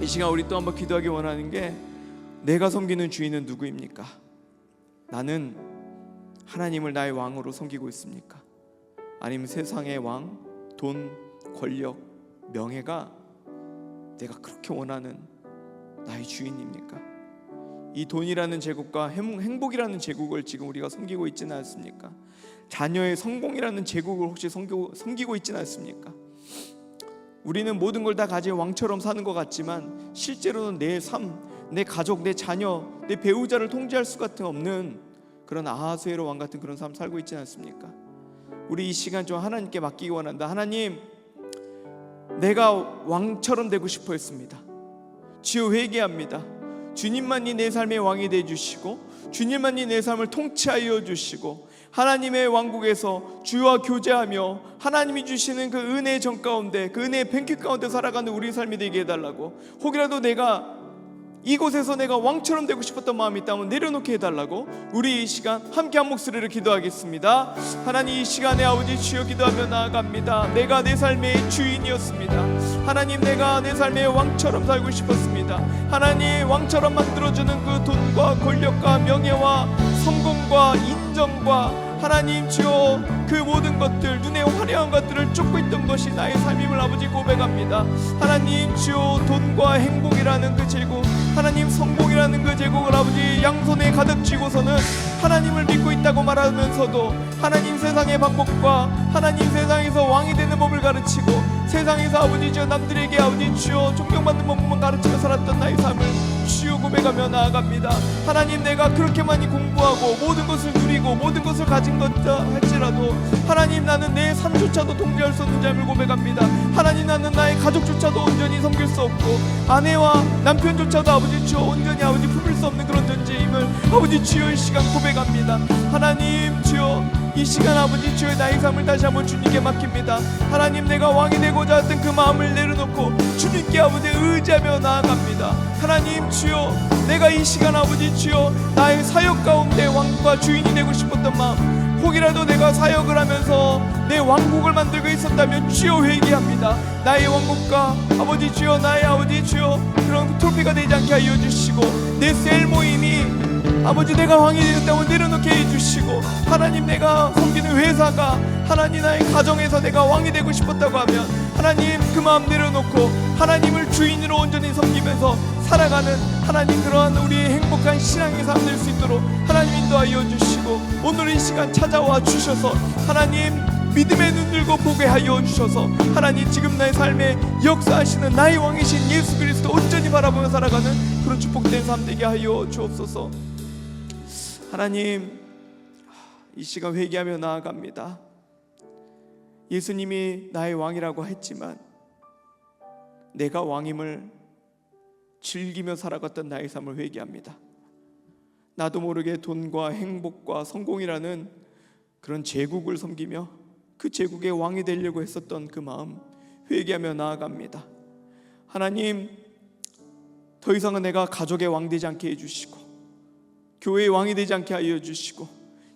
Speaker 4: 이 시간 우리 또 한번 기도하기 원하는 게, 내가 섬기는 주인은 누구입니까? 나는 하나님을 나의 왕으로 섬기고 있습니까? 아니면 세상의 왕, 돈, 권력, 명예가 내가 그렇게 원하는 나의 주인입니까? 이 돈이라는 제국과 행복이라는 제국을 지금 우리가 섬기고 있지는 않습니까? 자녀의 성공이라는 제국을 혹시 섬기고 있지는 않습니까? 우리는 모든 걸 다 가진 왕처럼 사는 것 같지만 실제로는 내 삶, 내 가족, 내 자녀, 내 배우자를 통제할 수가 없는 그런 아하수에로 왕 같은 그런 삶 살고 있지 않습니까? 우리 이 시간 좀 하나님께 맡기기 원한다. 하나님, 내가 왕처럼 되고 싶어 했습니다. 주여, 회개합니다. 주님만이 내 삶의 왕이 되어 주시고 주님만이 내 삶을 통치하여 주시고 하나님의 왕국에서 주와 교제하며 하나님이 주시는 그 은혜의 정 가운데, 그 은혜의 뱅크 가운데 살아가는 우리 삶이 되게 해달라고, 혹이라도 내가 이곳에서 내가 왕처럼 되고 싶었던 마음이 있다면 내려놓게 해달라고 우리 이 시간 함께 한 목소리를 기도하겠습니다. 하나님, 이 시간에 아버지 주여 기도하며 나아갑니다. 내가 내 삶의 주인이었습니다. 하나님, 내가 내 삶의 왕처럼 살고 싶었습니다. 하나님, 왕처럼 만들어주는 그 돈과 권력과 명예와 성공과 인정과 하나님 주여 그 모든 것들, 눈에 화려한 것들을 쫓고 있던 것이 나의 삶임을 아버지 고백합니다. 하나님 주여, 돈과 행복이라는 그 제국, 하나님 성공이라는 그 제국을 아버지 양손에 가득 쥐고서는 하나님을 믿고 있다고 말하면서도 하나님 세상의 방법과 하나님 세상에서 왕이 되는 법을 가르치고 세상에서 아버지 주여 남들에게 아버지 주여 존경받는 법만 가르치며 살았던 나의 삶을 주여 고백하며 나아갑니다. 하나님, 내가 그렇게 많이 공부하고 모든 것을 누리고 모든 것을 가진 것다 할지라도 하나님, 나는 내 삶조차도 통제할 수 없는 삶을 고백합니다. 하나님, 나는 나의 가족조차도 온전히 섬길 수 없고 아내와 남편조차도 아버지 주여 온전히 아버지 품을 수 없는 그런 존재임을 아버지 주여 이 시간 고백합니다. 하나님 주여, 이 시간 아버지 주여 나의 삶을 다시 한번 주님께 맡깁니다. 하나님, 내가 왕이 되고자 했던 그 마음을 내려놓고 주님께 아버지 의지하며 나아갑니다. 하나님 주여, 내가 이 시간 아버지 주여 나의 사역 가운데 왕과 주인이 되고 싶었던 마음, 혹이라도 내가 사역을 하면서 내 왕국을 만들고 있었다면 주여 회개합니다. 나의 왕국과 아버지 주여 나의 아버지 주여 그런 트로피가 되지 않게 하여 주시고, 내 셀모임이 아버지 내가 왕이 되었다고 내려놓게 해주시고, 하나님 내가 섬기는 회사가 하나님 나의 가정에서 내가 왕이 되고 싶었다고 하면 하나님 그 마음 내려놓고 하나님을 주인으로 온전히 섬기면서 살아가는 하나님 그러한 우리의 행복한 신앙의 삶 될 수 있도록 하나님 인도하여 주시고, 오늘 이 시간 찾아와 주셔서 하나님 믿음의 눈 들고 보게 하여 주셔서 하나님 지금 나의 삶에 역사하시는 나의 왕이신 예수 그리스도 온전히 바라보며 살아가는 그런 축복된 삶 되게 하여 주옵소서. 하나님, 이 시간 회개하며 나아갑니다. 예수님이 나의 왕이라고 했지만 내가 왕임을 즐기며 살아갔던 나의 삶을 회개합니다. 나도 모르게 돈과 행복과 성공이라는 그런 제국을 섬기며 그 제국의 왕이 되려고 했었던 그 마음 회개하며 나아갑니다. 하나님, 더 이상은 내가 가족의 왕 되지 않게 해주시고, 교회의 왕이 되지 않게 하여 주시고,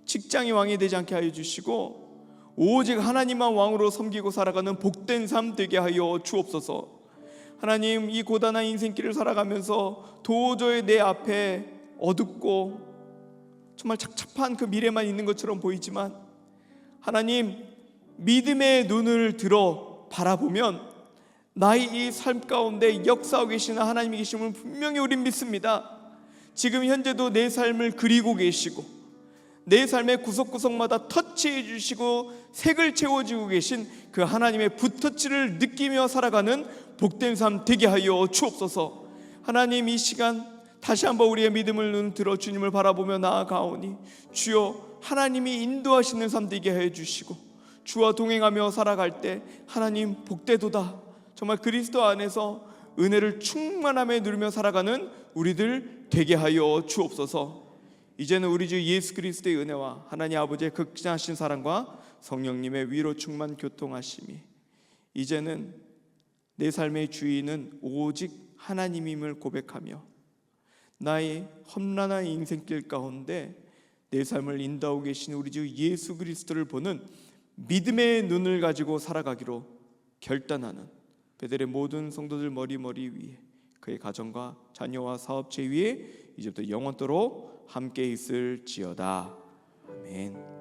Speaker 4: 직장의 왕이 되지 않게 하여 주시고, 오직 하나님만 왕으로 섬기고 살아가는 복된 삶 되게 하여 주옵소서. 하나님, 이 고단한 인생길을 살아가면서 도저히 내 앞에 어둡고 정말 착잡한 그 미래만 있는 것처럼 보이지만 하나님, 믿음의 눈을 들어 바라보면 나의 이 삶 가운데 역사하고 계시는 하나님이 계심을 분명히 우린 믿습니다. 지금 현재도 내 삶을 그리고 계시고 내 삶의 구석구석마다 터치해 주시고 색을 채워주고 계신 그 하나님의 붓터치를 느끼며 살아가는 복된 삶 되게 하여 주옵소서. 하나님, 이 시간 다시 한번 우리의 믿음을 눈 들어 주님을 바라보며 나아가오니 주여 하나님이 인도하시는 삶 되게 하여 주시고, 주와 동행하며 살아갈 때 하나님 복되도다, 정말 그리스도 안에서 은혜를 충만함에 누리며 살아가는 우리들 되게 하여 주옵소서. 이제는 우리 주 예수 그리스도의 은혜와 하나님 아버지의 극진하신 사랑과 성령님의 위로 충만 교통하심이 이제는 내 삶의 주인은 오직 하나님임을 고백하며 나의 험난한 인생길 가운데 내 삶을 인도하고 계신 우리 주 예수 그리스도를 보는 믿음의 눈을 가지고 살아가기로 결단하는 베델의 모든 성도들 머리 위에, 그의 가정과 자녀와 사업체 위에 이제부터 영원토록 함께 있을지어다. 아멘.